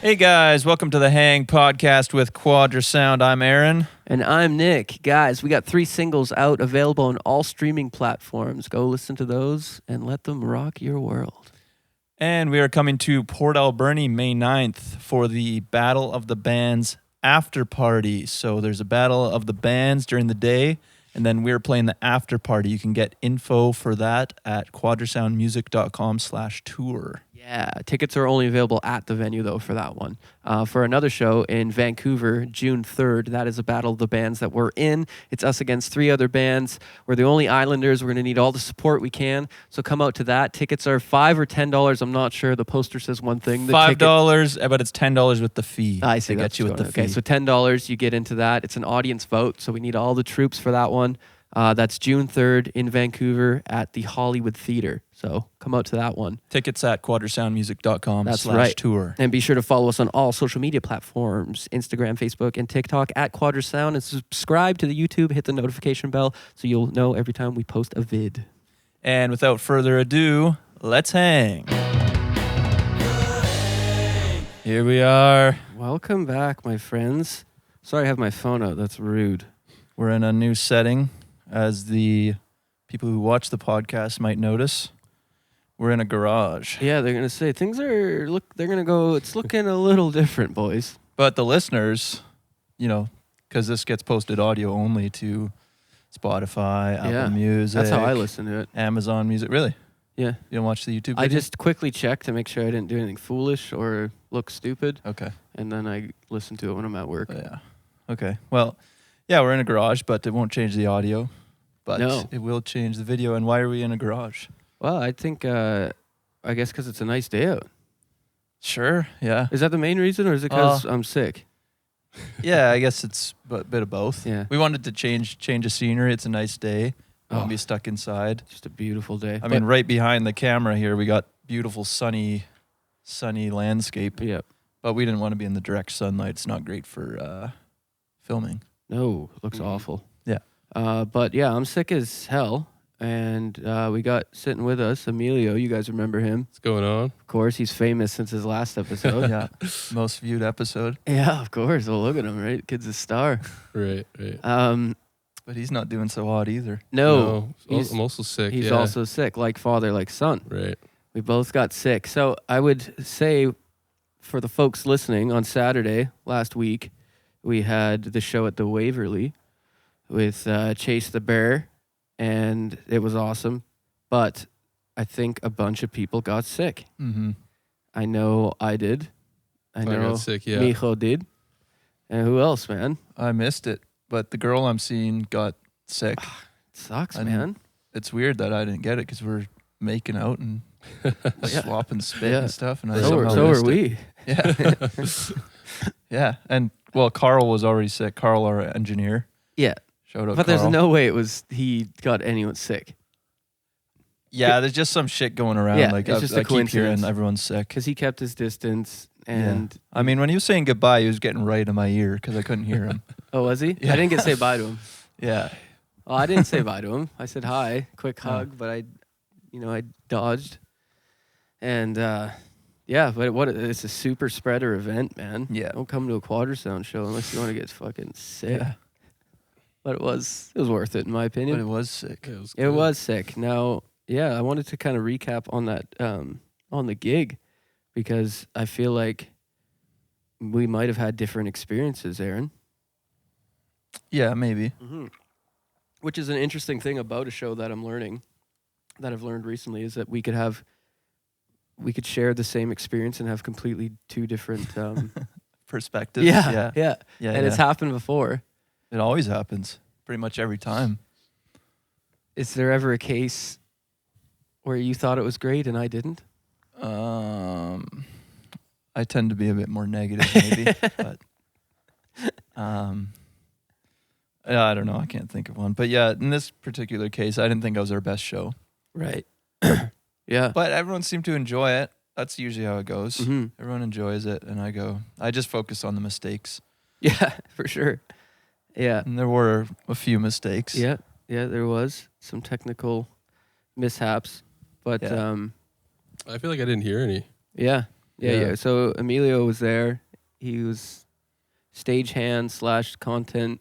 Hey guys, welcome to the Hang Podcast with Quadra Sound. I'm Aaron. And I'm Nick. Guys, we got 3 singles out available on all streaming platforms. Go listen to those and let them rock your world. And we are coming to Port Alberni May 9th for the Battle of the Bands after party. So there's a Battle of the Bands during the day, and then we're playing the after party. You can get info for that at quadrasoundmusic.com/tour. Yeah, tickets are only available at the venue, though, for that one. For another show in Vancouver, June 3rd, that is a battle of the bands that we're in. It's us against 3 other bands. We're the only Islanders. We're going to need all the support we can. So come out to that. Tickets are $5 or $10. I'm not sure. The poster says one thing. $5, but it's $10 with the fee. I see. They get you with the fee. Okay, so $10, you get into that. It's an audience vote, so we need all the troops for that one. That's June 3rd in Vancouver at the Hollywood Theater. So come out to that one. Tickets at quadrasoundmusic.com/tour. Right. And be sure to follow us on all social media platforms, Instagram, Facebook, and TikTok at Quadra Sound. And subscribe to the YouTube. Hit the notification bell so you'll know every time we post a vid. And without further ado, let's hang. Here we are. Welcome back, my friends. Sorry I have my phone out. That's rude. We're in a new setting, as the people who watch the podcast might notice. We're in a garage. Yeah, they're going to say things are, they're going to go, it's looking a little different, boys. But the listeners, because this gets posted audio only to Spotify, Apple Music. That's how I listen to it. Amazon Music. Really? Yeah. You don't watch the YouTube video? I just quickly check to make sure I didn't do anything foolish or look stupid. Okay. And then I listen to it when I'm at work. Yeah. Okay. Well, yeah, we're in a garage, but it won't change the audio. But it will change the video. And why are we in a garage? Well, I think, I guess because it's a nice day out. Sure, yeah. Is that the main reason, or is it because I'm sick? Yeah, I guess it's a bit of both. Yeah. We wanted to change of scenery. It's a nice day. Won't be stuck inside. Just a beautiful day. I mean, right behind the camera here, we got beautiful sunny landscape. Yeah. But we didn't want to be in the direct sunlight. It's not great for filming. No, it looks awful. Yeah. But yeah, I'm sick as hell. And we got sitting with us, Emilio. You guys remember him? What's going on? Of course, he's famous since his last episode. Yeah, most viewed episode. Yeah, of course. Well, look at him, right? Kid's a star. Right. But he's not doing so hot either. No. I'm also sick. He's also sick, like father, like son. Right. We both got sick. So I would say for the folks listening, on Saturday last week, we had the show at the Waverly with Chase the Bear. And it was awesome, but I think a bunch of people got sick. Mm-hmm. I know I did. I know got sick, yeah. Mijo did. And who else, man? I missed it, but the girl I'm seeing got sick. It sucks, man. It's weird that I didn't get it because we're making out and swapping spit and stuff. And so are we. Yeah. Yeah. And, well, Carl was already sick. Carl, our engineer. Yeah. Shout out But Carl. there's no way he got anyone sick. Yeah, there's just some shit going around. Yeah, like it's just a I keep coincidence. hearing everyone's sick. Because he kept his distance. And I mean, when he was saying goodbye, he was getting right in my ear because I couldn't hear him. Oh, was he? Yeah. I didn't get to say bye to him. Yeah. Oh, I didn't say bye to him. I said hi, quick hug, but I dodged. And but it's a super spreader event, man. Yeah. Don't come to a Quadra Sound show unless you want to get fucking sick. Yeah. But it was worth it in my opinion. But it was sick. It was sick. Now, yeah, I wanted to kind of recap on that on the gig because I feel like we might have had different experiences, Aaron. Yeah, maybe. Mm-hmm. Which is an interesting thing about a show that I've learned recently is that we could share the same experience and have completely 2 different perspectives. Yeah. And it's happened before. It always happens, pretty much every time. Is there ever a case where you thought it was great and I didn't? I tend to be a bit more negative, maybe, but I don't know. I can't think of one. But yeah, in this particular case, I didn't think I was our best show. Right. Yeah. But everyone seemed to enjoy it. That's usually how it goes. Mm-hmm. Everyone enjoys it, and I just focus on the mistakes. Yeah, for sure. Yeah. And there were a few mistakes. Yeah, there was some technical mishaps, but Yeah. I feel like I didn't hear any. Yeah. Yeah. So Emilio was there. He was stagehand / content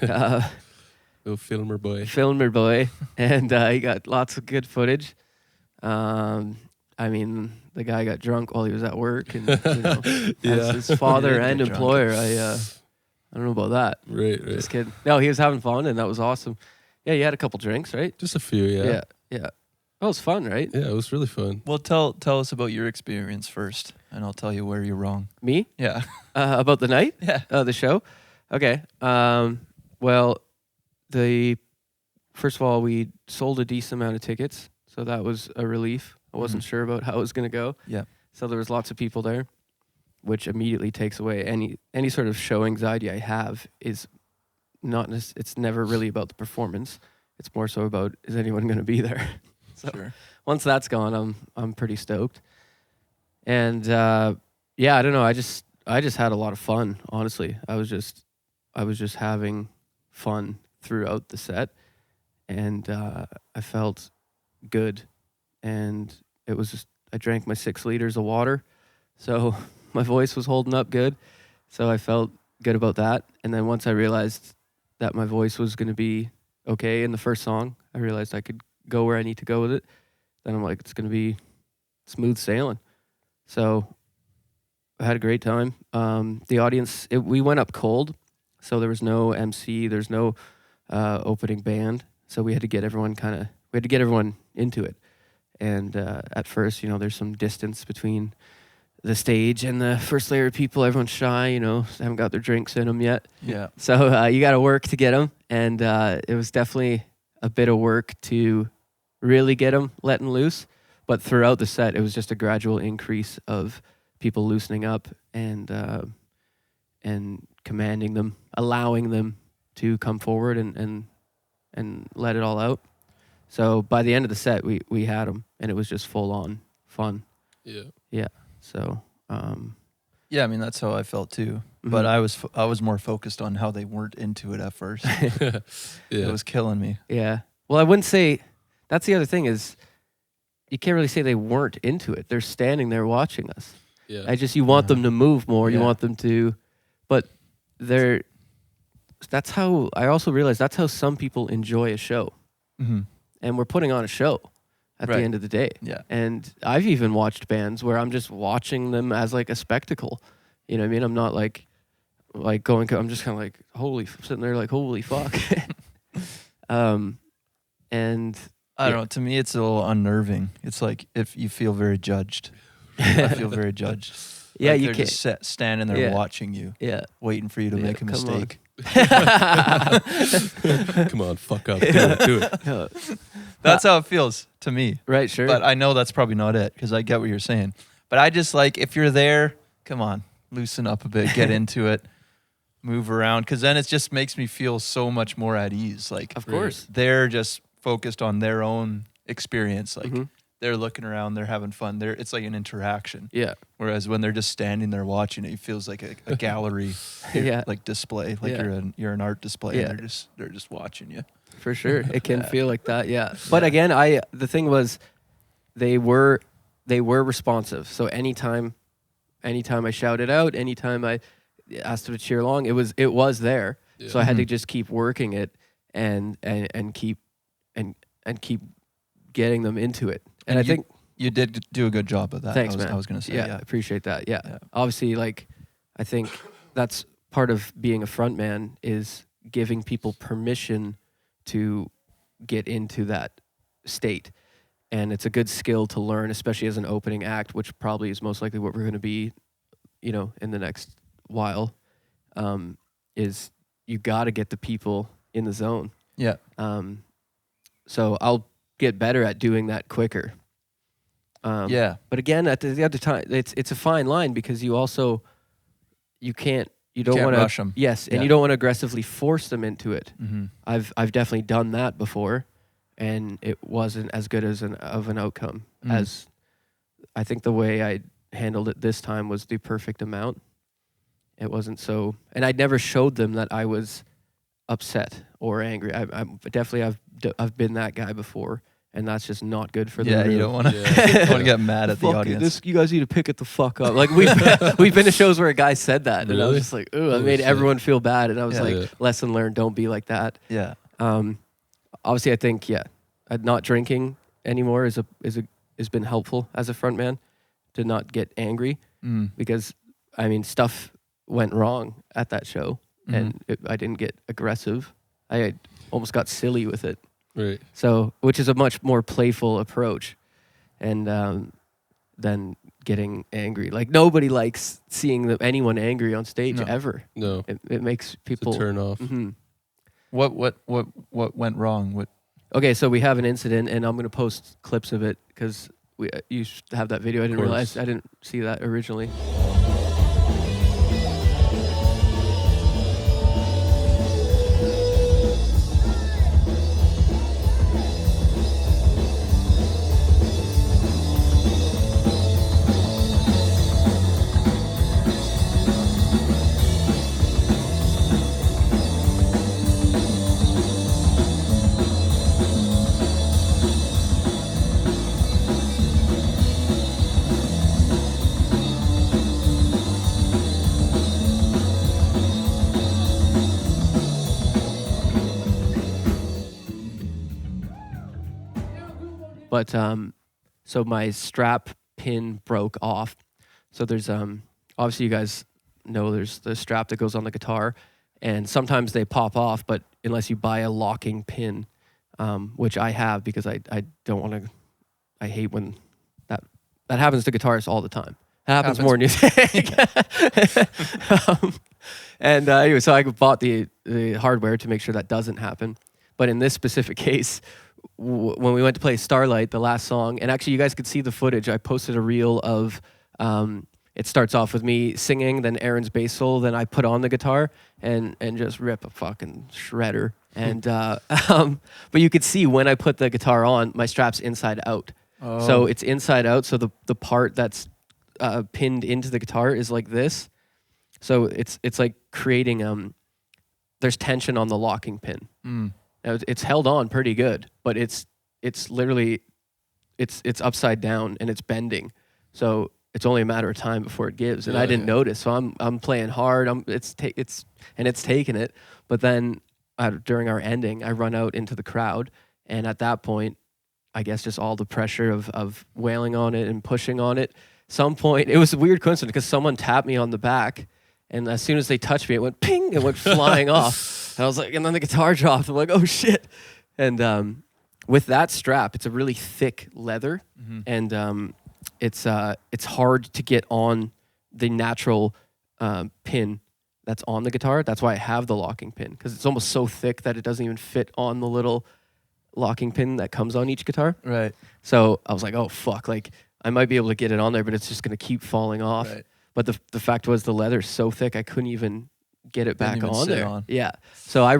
Little filmer boy. filmer boy, and he got lots of good footage. I mean, the guy got drunk while he was at work, and as his father He did and get drunk. employer, I don't know about that. Right. Just kidding. No, he was having fun, and that was awesome. Yeah, you had a couple drinks, right? Just a few, yeah. Yeah. That was fun, right? Yeah, it was really fun. Well, tell us about your experience first, and I'll tell you where you're wrong. Me? Yeah. About the night? Yeah. The show? Okay. Well, first of all, we sold a decent amount of tickets, so that was a relief. I wasn't sure about how it was going to go. Yeah. So there was lots of people there, which immediately takes away any sort of show anxiety I have. Is not. It's never really about the performance. It's more so about, is anyone going to be there? So Sure. once that's gone, I'm pretty stoked. And yeah, I don't know. I just had a lot of fun. Honestly, I was just having fun throughout the set, and I felt good. And it was just, I drank my 6 liters of water, so my voice was holding up good. So I felt good about that. And then once I realized that my voice was going to be okay in the first song, I realized I could go where I need to go with it. Then I'm like, it's going to be smooth sailing. So I had a great time. The audience, we went up cold, so there was no MC, there's no opening band. So we had to get everyone into it. And at first, there's some distance between the stage and the first layer of people. Everyone's shy, haven't got their drinks in them yet. Yeah. So you got to work to get them. And it was definitely a bit of work to really get them letting loose. But throughout the set, it was just a gradual increase of people loosening up and commanding them, allowing them to come forward and let it all out. So by the end of the set, we had them, and it was just full on fun. Yeah. Yeah. So. Yeah, I mean that's how I felt too. But I was more focused on how they weren't into it at first. Yeah. It was killing me. Yeah. Well, I wouldn't say. That's the other thing is, you can't really say they weren't into it. They're standing there watching us. Yeah. You want them to move more. You Yeah. want them to, but that's how, I also realized that's how some people enjoy a show. Mm-hmm. And we're putting on a show at Right. the end of the day. Yeah. And I've even watched bands where I'm just watching them as like a spectacle. You know what I mean? I'm not like going, I'm just kind of like, sitting there like, holy fuck. And I don't know. To me, it's a little unnerving. It's like if you feel very judged. I feel very judged. Yeah, Like you they're can't. just standing there Yeah. watching you, Yeah. waiting for you to Yeah, make a come on. mistake. Come on, fuck up. Do it. Yeah. That's how it feels to me. Right, sure. But I know that's probably not it because I get what you're saying. But I just like, if you're there, come on, loosen up a bit, get into it, move around. Because then it just makes me feel so much more at ease. Like, Of course. they're just focused on their own experience. Like, Mhm. they're looking around, they're having fun. It's like an interaction. Yeah. Whereas when they're just standing there watching it feels like a gallery, Yeah. like display, like Yeah. you're an art display. Yeah. And they're just watching you. For sure. It can Yeah. feel like that, yeah. But again, the thing was they were responsive. So anytime I shouted out, anytime I asked them to cheer along, it was there. Yeah. So I had to Mhm. just keep working it and keep getting them into it. And I think You did do a good job of that. thanks, I was, man. I was going to say, I yeah. appreciate that. Yeah. Yeah. Obviously, like, I think that's part of being a front man is giving people permission to get into that state. And it's a good skill to learn, especially as an opening act, which probably is most likely what we're going to be, in the next while, is you got to get the people in the zone. Yeah. So I'll get better at doing that quicker. Yeah. But again, at the other time, it's a fine line because you don't Can't want to rush 'em. Yes, and Yeah. you don't want to aggressively force them into it. Mm-hmm. I've definitely done that before, and it wasn't as good as of an outcome as I think the way I handled it this time was the perfect amount. It wasn't so, and I'd never showed them that I was upset or angry. I've been that guy before, and that's just not good for the Yeah, room. you don't want to Yeah. want to get mad at the Fuck it, audience. you guys need to pick it the fuck up. Like we've been to shows where a guy said that, and I was Really? just like, ooh, I Holy made shit. everyone feel bad, and I was Yeah. like, Yeah. lesson learned, don't be like that. Yeah. Obviously, I think not drinking anymore has been helpful as a frontman to not get angry Mm. because I mean stuff went wrong at that show, Mhm. and I didn't get aggressive. I almost got silly with it. Right. So, which is a much more playful approach, and than getting angry. Like nobody likes seeing anyone angry on stage No. ever. No. It makes It's people a turn off. Mhm. What went wrong? What? Okay, so we have an incident, and I'm gonna post clips of it because you have that video. I didn't realize course. I didn't see that originally. But so my strap pin broke off. So there's obviously you guys know there's the strap that goes on the guitar, and sometimes they pop off, but unless you buy a locking pin, which I have because I don't want to. I hate when that happens to guitarists all the time. It happens more than you think. And anyway, so I bought the hardware to make sure that doesn't happen. But in this specific case, when we went to play Starlight, the last song, and actually you guys could see the footage. I posted a reel of, it starts off with me singing, then Aaron's bass solo, then I put on the guitar and just rip a fucking shredder. And but you could see when I put the guitar on, my strap's inside out. Oh. So it's inside out. So the part that's pinned into the guitar is like this. So it's like creating there's tension on the locking pin. Mm. Now, it's held on pretty good, but it's literally it's upside down and it's bending. So it's only a matter of time before it gives. And I didn't notice. So I'm playing hard. It's taking it. But then during our ending, I run out into the crowd, and at that point, I guess just all the pressure of wailing on it and pushing on it. Some point, it was a weird coincidence because someone tapped me on the back, and as soon as they touched me, it went ping, it went flying off. And I was like, and then the guitar dropped. I'm like, oh shit. And with that strap, it's a really thick leather, and it's hard to get on the natural pin that's on the guitar. That's why I have the locking pin, because it's almost so thick that it doesn't even fit on the little locking pin that comes on each guitar. Right. So I was like, oh fuck, like I might be able to get it on there, but it's just gonna keep falling off. Right. But the fact was the leather's so thick I couldn't even get it back even on sit there. on. Yeah. So I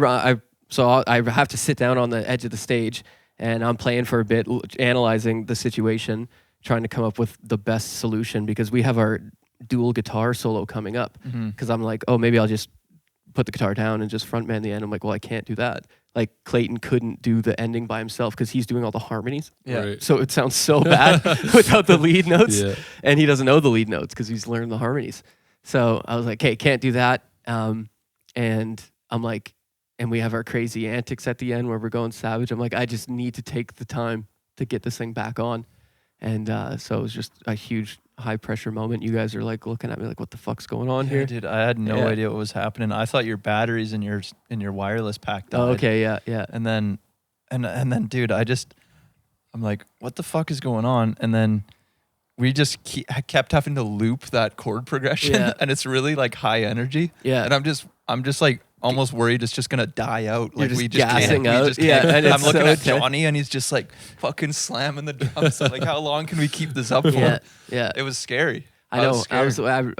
have to sit down on the edge of the stage, and I'm playing for a bit, analyzing the situation, trying to come up with the best solution, because we have our dual guitar solo coming up. Because I'm like, oh, maybe I'll just put the guitar down and just frontman the end. I'm like, well, I can't do that. Like Clayton couldn't do the ending by himself because he's doing all the harmonies. Yeah. Right. So it sounds so bad without the lead notes. Yeah. And he doesn't know the lead notes because he's learned the harmonies. So I was like, hey, can't do that. And I'm like, and we have our crazy antics at the end where we're going savage. I'm like, I just need to take the time to get this thing back on. And so it was just a huge high pressure moment. You guys are like looking at me like, what the fuck's going on here? Dude, I had no Yeah. idea what was happening. I thought your batteries in your wireless pack died. Oh, okay, yeah. And then, dude, I'm like, what the fuck is going on? And then we just kept having to loop that chord progression, Yeah. and it's really like high energy. Yeah. And I'm just like almost worried it's just gonna die out. You're Like just we just gassing can't. out. We just Yeah, can't. and I'm it's looking so at intense. Johnny, and he's just like fucking slamming the drums. I'm like, how long can we keep this up for? Yeah. It was scary. I know. was I scared.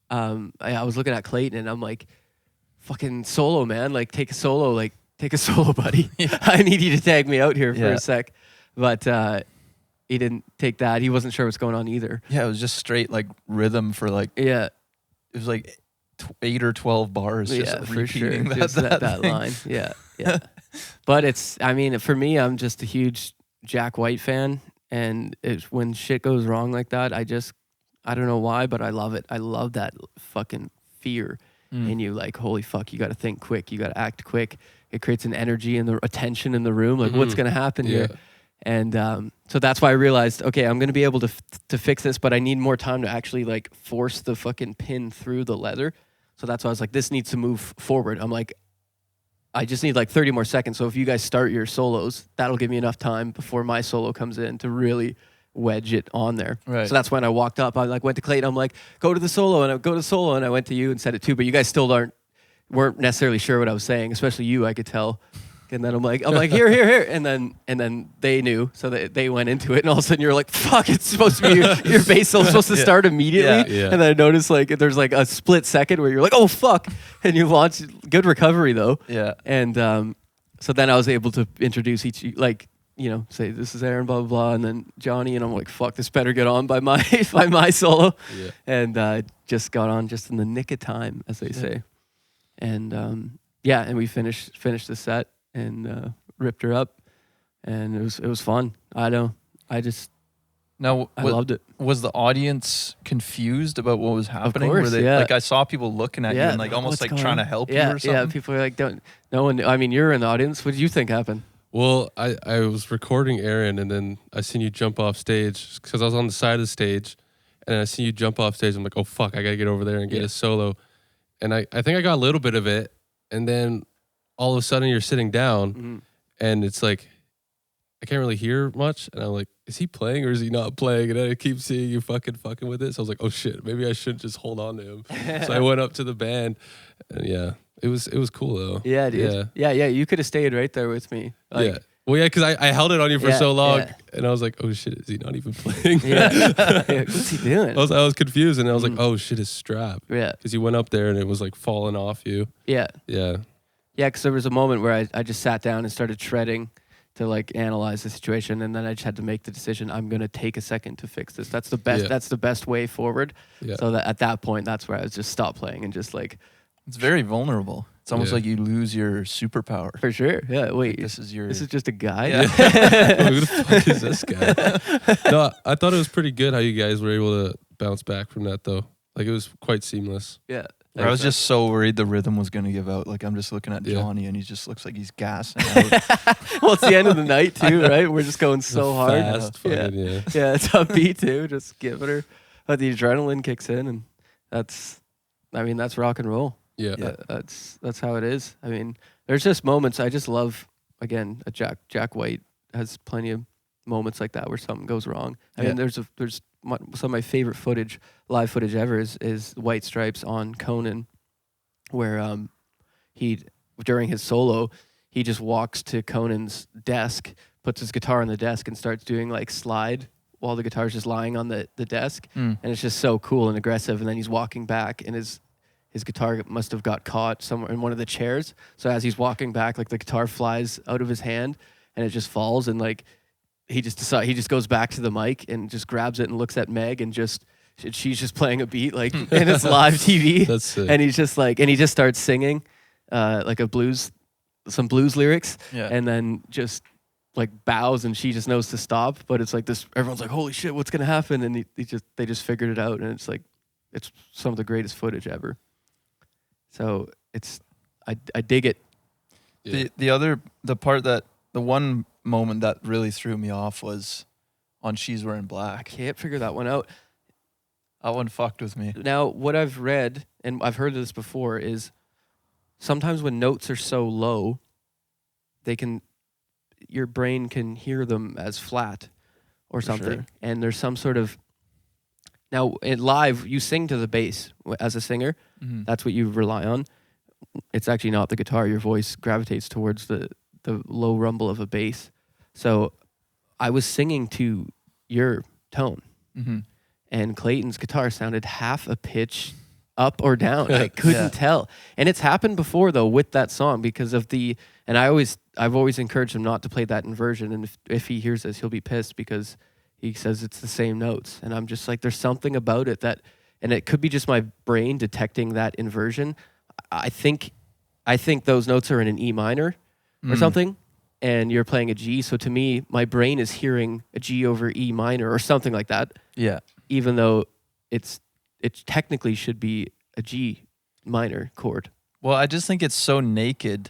was looking at Clayton, and I'm like, fucking solo, man. Like take a solo, buddy. I need you to tag me out here for Yeah. a sec. But he didn't take that. He wasn't sure what's going on either. Yeah, it was just straight like rhythm for like Yeah. it was like 8 or 12 bars just Yeah, for sure. repeating Just that that thing. line. Yeah. But for me, I'm just a huge Jack White fan, and when shit goes wrong like that, I don't know why, but I love it. I love that fucking fear in you. Like, holy fuck, you got to think quick, you got to act quick. It creates an energy and a tension in the room. Like, what's gonna happen here? And so that's why I realized, okay, I'm gonna be able to fix this, but I need more time to actually like force the fucking pin through the leather. So that's why I was like, this needs to move forward. I'm like, I just need like 30 more seconds. So if you guys start your solos, that'll give me enough time before my solo comes in to really wedge it on there. Right. So that's when I walked up. I like went to Clayton. I'm like, go to the solo, and I go to the solo, and I went to you and said it too. But you guys still weren't necessarily sure what I was saying, especially you. I could tell. And then I'm like, here, and then they knew, so they went into it, and all of a sudden you're like, fuck, it's supposed to be your bass solo's supposed to start immediately, Yeah. and then I noticed like there's like a split second where you're like, oh fuck, and you launch. Good recovery though, and so then I was able to introduce each, like, you know, say this is Aaron, blah blah blah, and then Johnny, and I'm like, fuck, this better get on by my solo, and just got on just in the nick of time, as they say, and and we finished the set. And ripped her up, and it was fun. I loved it. Was the audience confused about what was happening? Of course, Were they like, I saw people looking at you and like almost like trying to help you or something? Yeah, people are like, no one. I mean, you're in the audience. What did you think happened? Well, I was recording Aaron, and then I seen you jump off stage because I was on the side of the stage, and I seen you jump off stage. I'm like, oh fuck, I gotta get over there and get a solo, and I think I got a little bit of it, and then all of a sudden you're sitting down, and it's like I can't really hear much, and I'm like, is he playing or is he not playing? And then I keep seeing you fucking with it, so I was like, oh shit, maybe I should just hold on to him. So I went up to the band, and it was cool though. Yeah, dude. Yeah. You could have stayed right there with me. Like, well, because I held it on you for so long, and I was like, oh shit, is he not even playing? What's he doing? I was confused, and I was like, oh shit, his strap. Yeah, because he went up there and it was like falling off you. Yeah, because there was a moment where I just sat down and started shredding to like analyze the situation, and then I just had to make the decision. I'm gonna take a second to fix this. That's the best. Yeah. That's the best way forward. Yeah. So that at that point, that's where I was just stop playing and just like. It's very vulnerable. It's almost like you lose your superpower. For sure. Yeah. Wait. This is just a guy. Yeah. Who the fuck is this guy? No, I thought it was pretty good how you guys were able to bounce back from that though. Like it was quite seamless. Yeah. I was just so worried the rhythm was going to give out. Like I'm just looking at Johnny and he just looks like he's gassing out. Well, it's the end of the night too, right? We're just going so hard. Fast, fucking, yeah, it's upbeat too. Just giving her, but the adrenaline kicks in, and that's rock and roll. Yeah. That's how it is. I mean, there's just moments. I just love, again, Jack White has plenty of moments like that where something goes wrong. I mean, there's some of my favorite live footage ever is White Stripes on Conan, where he during his solo he just walks to Conan's desk, puts his guitar on the desk, and starts doing like slide while the guitar's just lying on the desk, and it's just so cool and aggressive. And then he's walking back, and his guitar must have got caught somewhere in one of the chairs. So as he's walking back, like the guitar flies out of his hand, and it just falls, and like. He just goes back to the mic and just grabs it and looks at Meg, and she's just playing a beat like and it's live TV. That's sick. And he's just like, and he just starts singing like some blues lyrics, and then just like bows, and she just knows to stop. But it's like this, everyone's like, holy shit, what's gonna happen? And they just figured it out, and it's like it's some of the greatest footage ever. So I dig it. Yeah. The one moment that really threw me off was on She's Wearing Black. Can't figure that one out. That one fucked with me. Now, what I've read, and I've heard this before, is sometimes when notes are so low, your brain can hear them as flat or something. Sure. And there's some sort of, now in live, you sing to the bass as a singer. Mm-hmm. That's what you rely on. It's actually not the guitar. Your voice gravitates towards the low rumble of a bass. So I was singing to your tone, and Clayton's guitar sounded half a pitch up or down. I couldn't tell. And it's happened before though with that song because of and I've always encouraged him not to play that inversion. And if he hears this, he'll be pissed because he says it's the same notes. And I'm just like, there's something about it and it could be just my brain detecting that inversion. I think those notes are in an E minor or something. and you're playing a G. So to me, my brain is hearing a G over E minor or something like that, Yeah. even though it technically should be a G minor chord. Well, I just think it's so naked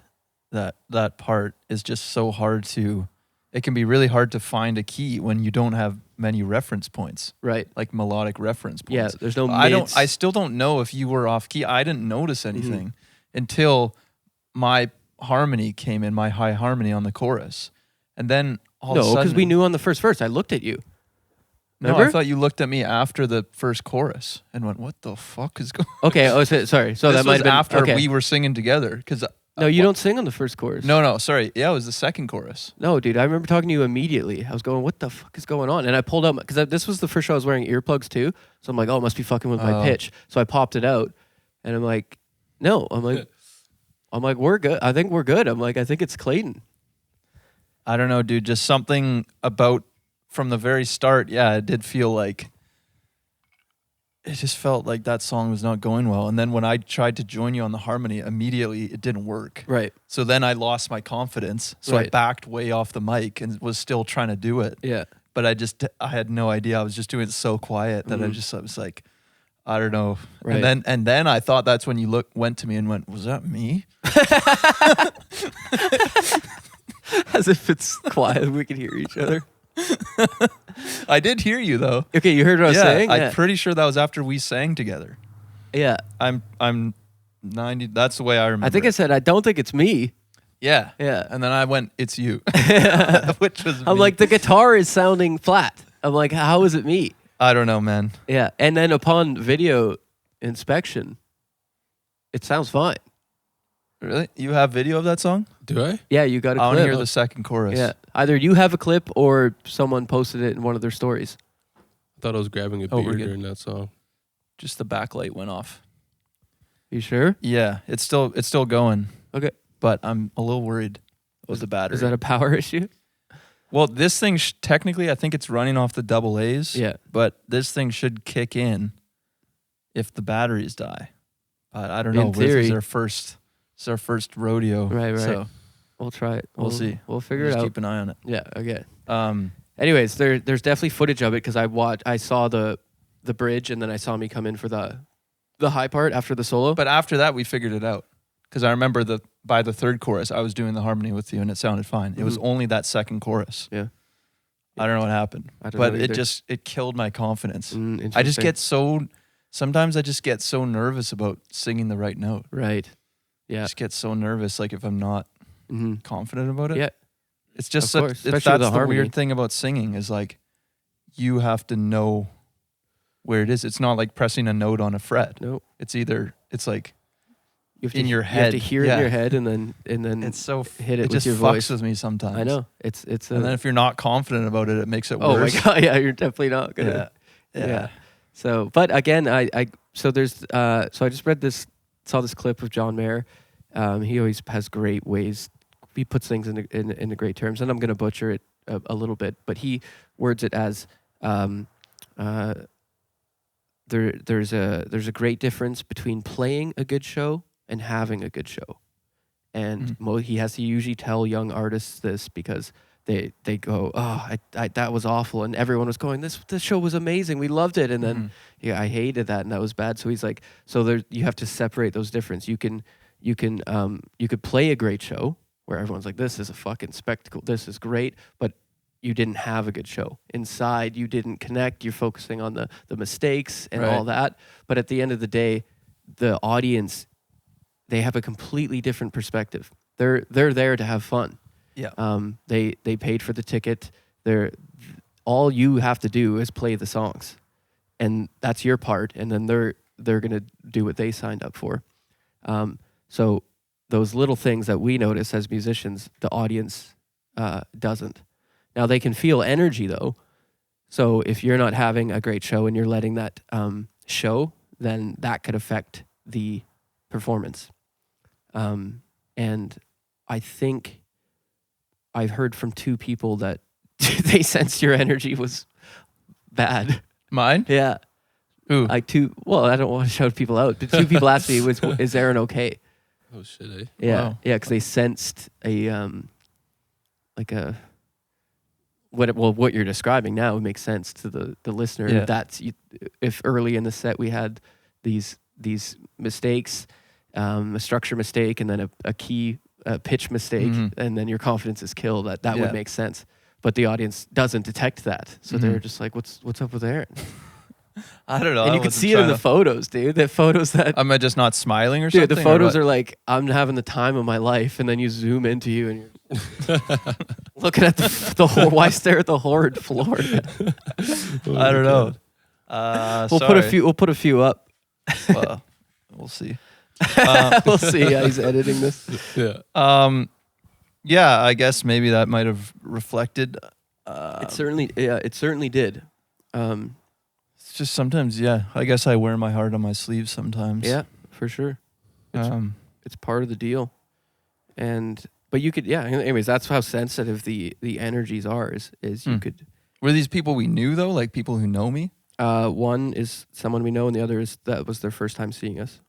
that part is just so hard to. It can be really hard to find a key when you don't have many reference points, Right. like melodic reference Yeah, points. there's no I mids. still don't know if you were off key. I didn't notice anything until my harmony came in, my high harmony on the chorus, and then all of a No, sudden, because we knew on the first verse. I looked at you. No, I Remember? thought you looked at me after the first chorus and went, "What the fuck is going?" Okay. Oh, sorry. So This that might was have been after okay. we were singing together. Because No, you don't sing on the first chorus. No, sorry. Yeah, it was the second chorus. No, dude. I remember talking to you immediately. I was going, "What the fuck is going on?" And I pulled out because this was the first show I was wearing earplugs too. So I'm like, "Oh, it must be fucking with my pitch." So I popped it out, and I'm like, "No." I'm like, "We're good. I think we're good." I'm like, "I think it's Clayton." I don't know, dude. Just something about from the very start. Yeah, it did feel like it just felt like that song was not going well. And then when I tried to join you on the harmony, immediately it didn't work. Right. So then I lost my confidence. So I Right. backed way off the mic and was still trying to do it. Yeah. But I had no idea. I was just doing it so quiet that I was like, I don't know. Right. And then I thought that's when you went to me and went, "Was that me?" As if it's quiet, we can hear each other. I did hear you though. Okay, you heard what I was saying? I'm pretty sure that was after we sang together. Yeah. I'm 90. That's the way I remember. I think I said, I don't think it's me. Yeah. Yeah. And then I went, "It's you," which was. I'm me. like, the guitar is sounding flat. I'm like, how is it me? I don't know, man. Yeah. And then upon video inspection, it sounds fine. Really? You have video of that song? Do I? Yeah, you got a I clip. want to hear the second chorus. Yeah. Either you have a clip or someone posted it in one of their stories. I thought I was grabbing a Oh, we're beer good. during that song. Just the backlight went off. You sure? Yeah, it's still going, Okay. but I'm a little worried with the battery. Is that a power issue? Well, this thing technically, I think it's running off the double A's. Yeah. But this thing should kick in if the batteries die. But I don't know. In theory. It's our first rodeo. Right. So We'll try it. we'll see. We'll figure just it out. keep an eye on it. Yeah. Okay. Um, Anyways, there's definitely footage of it because I saw the bridge and then I saw me come in for the high part after the solo. but after that, we figured it out. Because I remember by the third chorus, I was doing the harmony with you and it sounded fine. It was only that second chorus. Yeah. I don't know what happened. I don't But know either. it killed my confidence. Interesting. I just get sometimes I just get so nervous about singing the right note. right. I Yeah. just get so nervous, like if I'm not Mm-hmm. confident about it. Yeah. It's just Of course, especially with that's the the harmony. weird thing about singing is like you have to know where it is. It's not like pressing a note on a fret. Nope. It's like You have in to, your You have to head. hear it Yeah. in your head and then it's so hit it with just your fucks voice. with me sometimes. I know. It's And then if you're not confident about it, it makes it oh worse. my god, yeah, you're definitely not gonna. Yeah. So, but again, so I just saw this clip of John Mayer. He always has great ways. He puts things into great terms, and I'm gonna butcher it a little bit, but he words it as there's a great difference between playing a good show and having a good show. And he has to usually tell young artists this because they go, "Oh, I that was awful," and everyone was going, "This show was amazing, we loved it," and then I hated that and that was bad. So he's like, you have to separate those differences. You could play a great show where everyone's like, "This is a fucking spectacle, this is great," but you didn't have a good show. Inside, you didn't connect. You're focusing on the mistakes and all that. But at the end of the day, the audience, they have a completely different perspective. They're there to have fun. Yeah. They paid for the ticket. All you have to do is play the songs, and that's your part. And then they're gonna do what they signed up for. So those little things that we notice as musicians, the audience doesn't. Now they can feel energy though. So if you're not having a great show and you're letting that show, then that could affect the performance. And I think I've heard from 2 people that they sensed your energy was bad. Mine? Yeah. Who? Well, I don't want to shout people out, but 2 people asked me, is Aaron okay? Oh shit, eh? Yeah. Wow. Yeah, because they sensed a like a what you're describing now makes sense to the listener. Yeah. That's if early in the set we had these mistakes, a structure mistake, and then a key pitch mistake, and then your confidence is killed. That would make sense. But the audience doesn't detect that, so they're just like, "What's up with Aaron?" I don't know. And you can see it in the photos, dude. The photos that Am I just not smiling or dude, something? the photos are like, I'm having the time of my life, and then you zoom into you and you're looking at the why stare at the horrid floor? I don't know. We'll put a few up. Well, we'll see. We'll see how he's editing this. Yeah. Yeah, I guess maybe that might have reflected. It certainly did. It's just sometimes, yeah. I guess I wear my heart on my sleeve sometimes. Yeah, for sure. It's part of the deal. But you could, anyways, that's how sensitive the energies are is you could. Were these people we knew though? Like people who know me? One is someone we know and the other is that was their first time seeing us.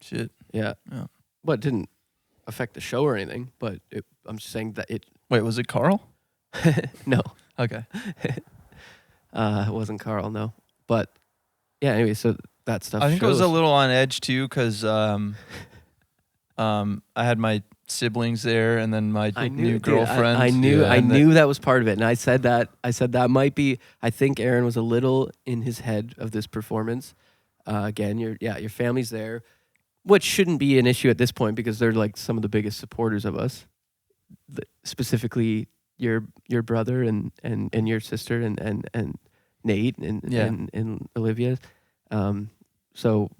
Shit. Yeah. Yeah. But it didn't affect the show or anything, but I'm just saying that it. Wait, was it Carl? No. Okay. It wasn't Carl, no. But yeah, anyway, so that stuff I think shows. it was a little on edge too because I had my siblings there and then my new girlfriend. I knew that was part of it. And I said that might be, I think Aaron was a little in his head of this performance. Again, your family's there, which shouldn't be an issue at this point because they're like some of the biggest supporters of us. Specifically your brother and your sister and Nate and Olivia. So,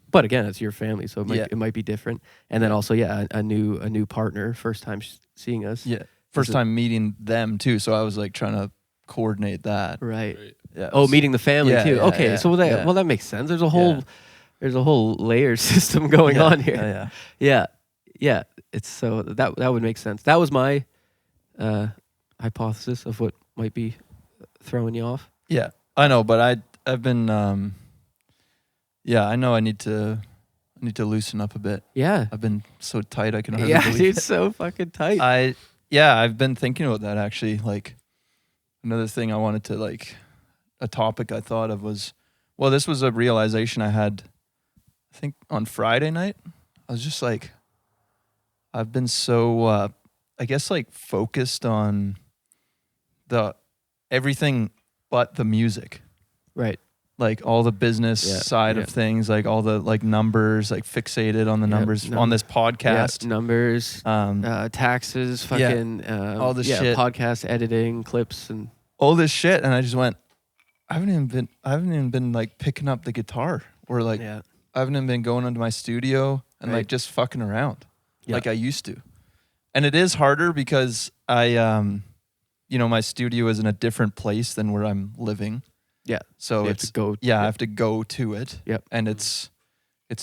but again, it's your family, so it might be different. And then also, a new partner, first time seeing us. Yeah, first time meeting them too. So I was like trying to coordinate that. Right. Yeah. Oh, meeting the family too. Yeah, okay, so that makes sense. There's a whole layer system going on here. Yeah. It's so that would make sense. That was my hypothesis of what might be throwing you off. Yeah, I know, but I've been I know I need to loosen up a bit. Yeah. I've been so tight I can hardly believe dude, it. so fucking tight. I've been thinking about that actually. Like another thing I wanted to a topic I thought of was, well, this was a realization I had I think on Friday night. I was just like, I've been so I guess focused on the everything but the music. Right. Like all the business side of things, like all the numbers, fixated on the numbers on this podcast. Numbers, taxes, fucking all this shit. Podcast editing, clips and all this shit. And I just went, I haven't even been picking up the guitar or I haven't even been going into my studio and just fucking around like I used to. And it is harder because I my studio is in a different place than where I'm living. Yeah. So I have to go to it. Yep. And it's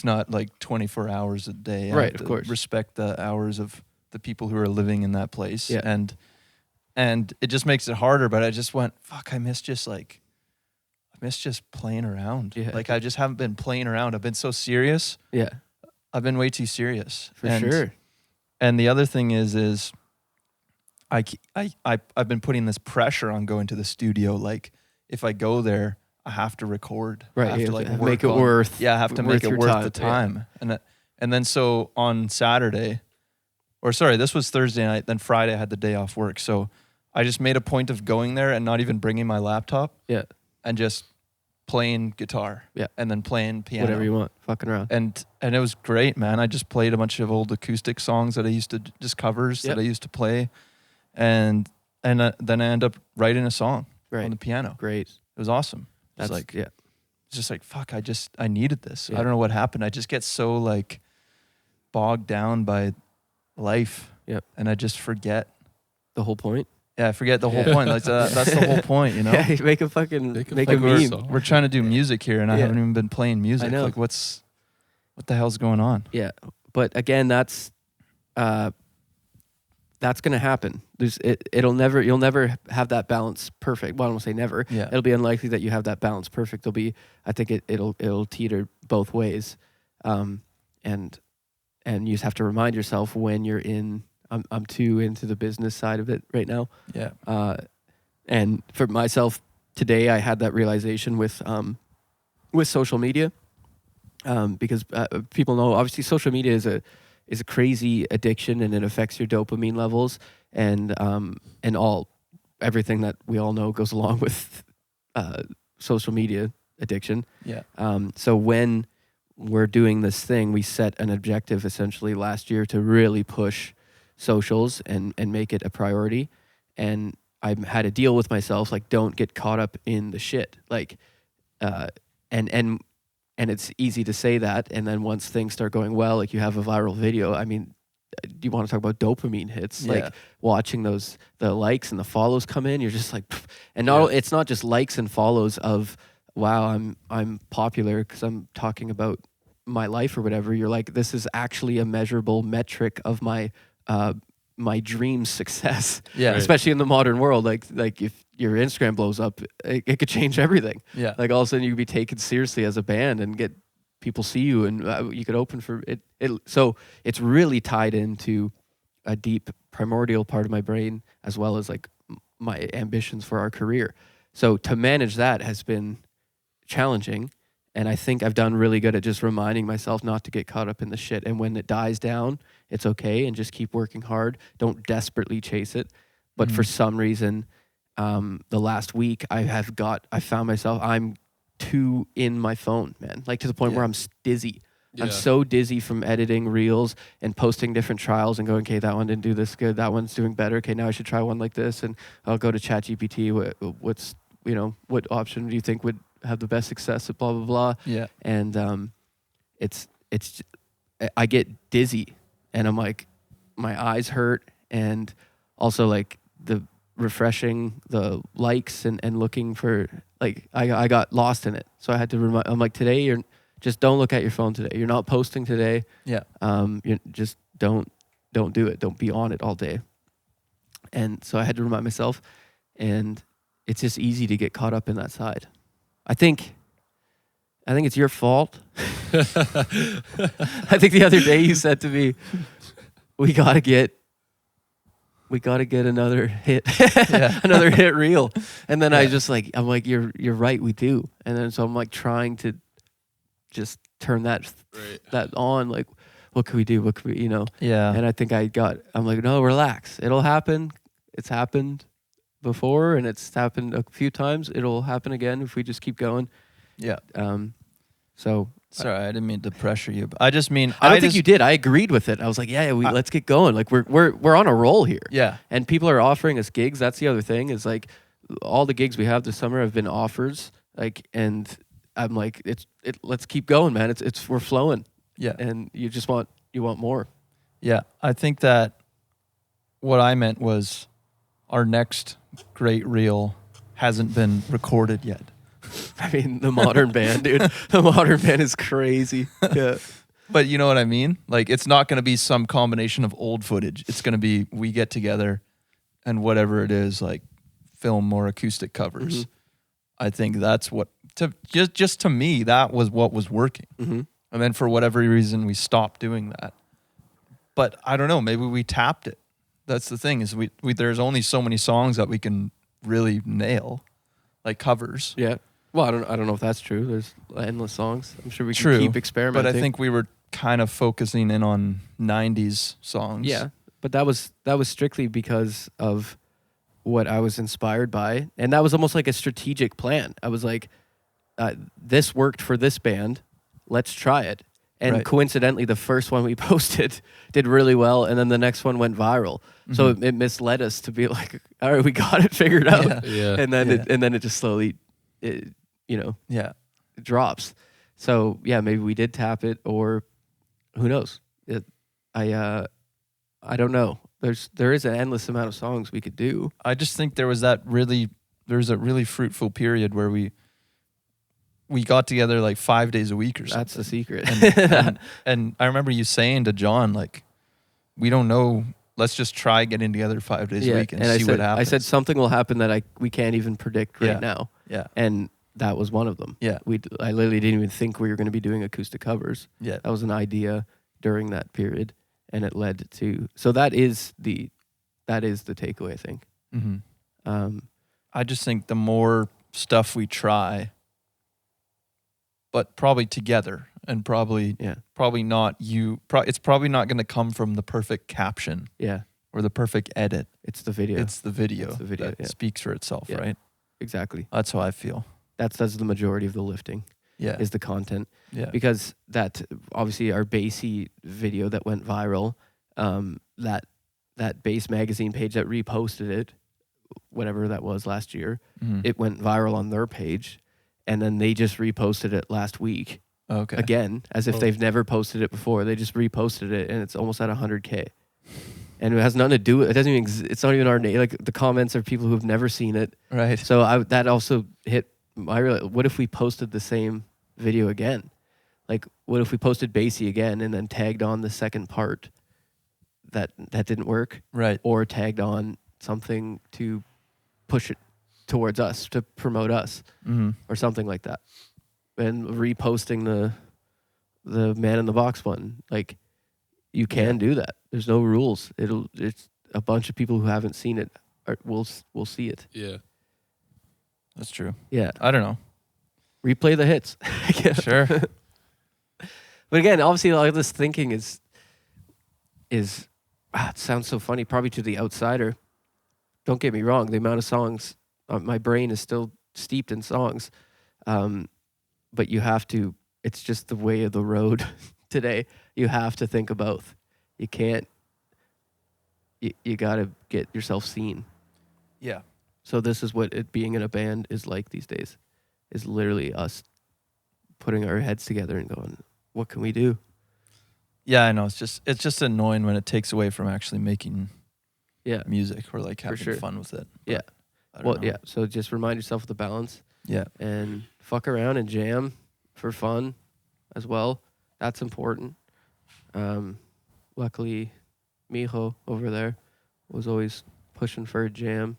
not 24 hours a day. Right, of course. Respect the hours of the people who are living in that place. Yeah. And it just makes it harder, but I just went, fuck, I miss just playing around. Yeah. I just haven't been playing around. I've been so serious. Yeah. I've been way too serious. For sure. And the other thing is I've been putting this pressure on going to the studio. If I go there, I have to record. Right. I have to make it worth. Yeah, I have to make it worth the time. Yeah. And then so on Saturday, this was Thursday night. Then Friday I had the day off work. So I just made a point of going there and not even bringing my laptop. Yeah. And just playing guitar. Yeah. And then playing piano. Whatever you want, fucking around. And it was great, man. I just played a bunch of old acoustic songs that I used to just covers that I used to play, and then I end up writing a song on the piano. Great. It was awesome. It's just fuck. I needed this. I don't know what happened. I just get so bogged down by life. Yep. And I just forget the whole point. Yeah, I forget the whole point. That's the whole point, you know? Yeah, make a meme. We're trying to do music here, and I haven't even been playing music. I know. What the hell's going on? Yeah, but again, that's going to happen. You'll never have that balance perfect. Well, I don't say never. Yeah. It'll be unlikely that you have that balance perfect. I think it'll teeter both ways, and you just have to remind yourself when you're in I'm too into the business side of it right now. Yeah. And for myself today, I had that realization with social media, because people know obviously social media is a crazy addiction, and it affects your dopamine levels, and everything that we all know goes along with social media addiction. Yeah. So when we're doing this thing, we set an objective essentially last year to really push socials and make it a priority. And I had a deal with myself, like, don't get caught up in the shit. Like, and it's easy to say that. And then once things start going well, like you have a viral video, I mean, do you want to talk about dopamine hits? Yeah. Like watching the likes and the follows come in, you're just like, pff. And not, it's not just likes and follows of, wow, I'm popular because I'm talking about my life or whatever. You're like, this is actually a measurable metric of my dream success. Yeah. Right. Especially in the modern world, like if your Instagram blows up, it could change everything. Yeah. Like all of a sudden you could be taken seriously as a band and get people see you, and you could open for it. So it's really tied into a deep primordial part of my brain, as well as like my ambitions for our career. So to manage that has been challenging, and I think I've done really good at just reminding myself not to get caught up in the shit. And when it dies down, it's okay, and just keep working hard. Don't desperately chase it. But for some reason, the last week I found myself, I'm too in my phone, man. Like to the point where I'm dizzy. Yeah. I'm so dizzy from editing reels and posting different trials and going, okay, that one didn't do this good. That one's doing better. Okay, now I should try one like this. And I'll go to ChatGPT. What option do you think would have the best success at blah, blah, blah. Yeah. And I get dizzy, and I'm like, my eyes hurt. And also like the refreshing the likes and looking for, like, I got lost in it. So I had to remind, I'm like, today you're just don't look at your phone today. You're not posting today. Yeah. You just don't do it. Don't be on it all day. And so I had to remind myself, and it's just easy to get caught up in that side. I think it's your fault. I think the other day you said to me, we gotta get another hit, another hit reel. And then I'm like, you're right, we do. And then so I'm like trying to just turn that on. Like, what can we do? What can we, Yeah. And I think I'm like, no, relax. It'll happen. It's happened before, and it's happened a few times. It'll happen again if we just keep going. Yeah. So Sorry, I didn't mean to pressure you. But I just mean I don't think you did. I agreed with it. I was like, let's get going. Like we're on a roll here. Yeah. And people are offering us gigs. That's the other thing, is like all the gigs we have this summer have been offers. Like, and I'm like, let's keep going, man. We're flowing. Yeah. And you want more. Yeah. I think that what I meant was our next great reel hasn't been recorded yet. I mean, the modern band, dude. The modern band is crazy. Yeah. But you know what I mean? Like, it's not going to be some combination of old footage. It's going to be, we get together and whatever it is, like, film more acoustic covers. Mm-hmm. I think that's what, just to me, that was what was working. Mm-hmm. And then for whatever reason, we stopped doing that. But I don't know, maybe we tapped it. That's the thing, is we there's only so many songs that we can really nail, like covers. Yeah. Well, I don't know if that's true. There's endless songs. I'm sure we can keep experimenting. But I think we were kind of focusing in on 90s songs. Yeah. But that was strictly because of what I was inspired by. And that was almost like a strategic plan. I was like, this worked for this band. Let's try it. And coincidentally, the first one we posted did really well, and then the next one went viral. Mm-hmm. So it misled us to be like, all right, we got it figured out. Yeah. And then it just slowly, it drops. So yeah, maybe we did tap it, or who knows? I don't know. There is an endless amount of songs we could do. I just think there was a really fruitful period where we got together like 5 days a week or something. That's the secret. And I remember you saying to John, like, we don't know, let's just try getting together 5 days a week and see what happens. I said something will happen that we can't even predict right now. Yeah. And that was one of them. Yeah. I literally didn't even think we were going to be doing acoustic covers. Yeah. That was an idea during that period. and it led to. So that is the takeaway, I think. Mm-hmm. I just think the more stuff we try, but probably together, and probably not it's probably not going to come from the perfect caption or the perfect edit. It's the video. It's the video that speaks for itself, right? Exactly. That's how I feel. That's the majority of the lifting. Yeah. Is the content. Yeah. Because that obviously our Bassy video that went viral, that Bass magazine page that reposted it, whatever that was last year, it went viral on their page, and then they just reposted it last week. Okay. Again, as if they've never posted it before. They just reposted it, and it's almost at 100K. And it has nothing to do with it. Doesn't even. It's not even our name. Like the comments are people who've never seen it. Right. So that also hit my. What if we posted the same video again? Like, what if we posted Bassy again and then tagged on the second part that didn't work? Right. Or tagged on something to push it towards us, to promote us, or something like that. And reposting the man in the box button. Like, you can do that. There's no rules. It's a bunch of people who haven't seen it will see it. Yeah. That's true. Yeah. I don't know. Replay the hits. Sure. But again, obviously, all this thinking is it sounds so funny, probably to the outsider. Don't get me wrong. The amount of songs, my brain is still steeped in songs. But you have to, it's just the way of the road today. You have to think of both. You can't, you got to get yourself seen. Yeah. So this is what it being in a band is like these days, is literally us putting our heads together and going, what can we do? Yeah, I know. It's just annoying when it takes away from actually making music or like having fun with it. But I don't know. So just remind yourself of the balance. Yeah. And fuck around and jam for fun as well. That's important. Luckily, Mijo over there was always pushing for a jam.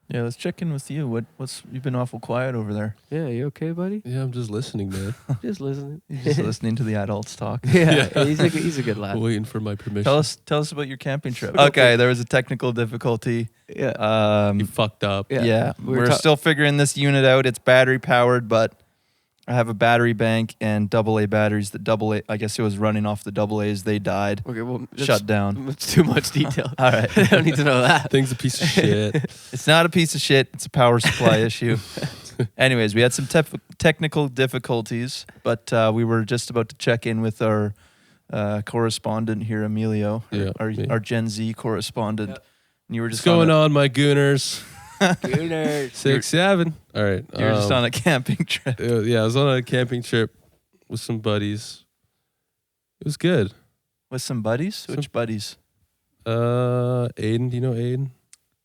Yeah, let's check in with you. You've been awful quiet over there. Yeah, you okay, buddy? Yeah, I'm just listening, man. Just listening. You're just listening to the adults talk. Yeah. He's a good lad. Waiting for my permission. Tell us about your camping trip. Okay, there was a technical difficulty. Yeah. You fucked up. Yeah. We're still figuring this unit out. It's battery powered, but I have a battery bank and AA batteries. The AA, I guess it was running off the AA's. They died. Okay, well, shut down. It's too much detail. All right. I don't need to know that. Thing's a piece of shit. It's not a piece of shit. It's a power supply issue. Anyways, we had some technical difficulties, but we were just about to check in with our correspondent here, Emilio, our Gen Z correspondent. Yep. And you were just What's going on, my gooners? Gooners. 6-7. All right. You were just on a camping trip. Yeah, I was on a camping trip with some buddies. It was good. With some buddies? Which buddies? Aiden. Do you know Aiden?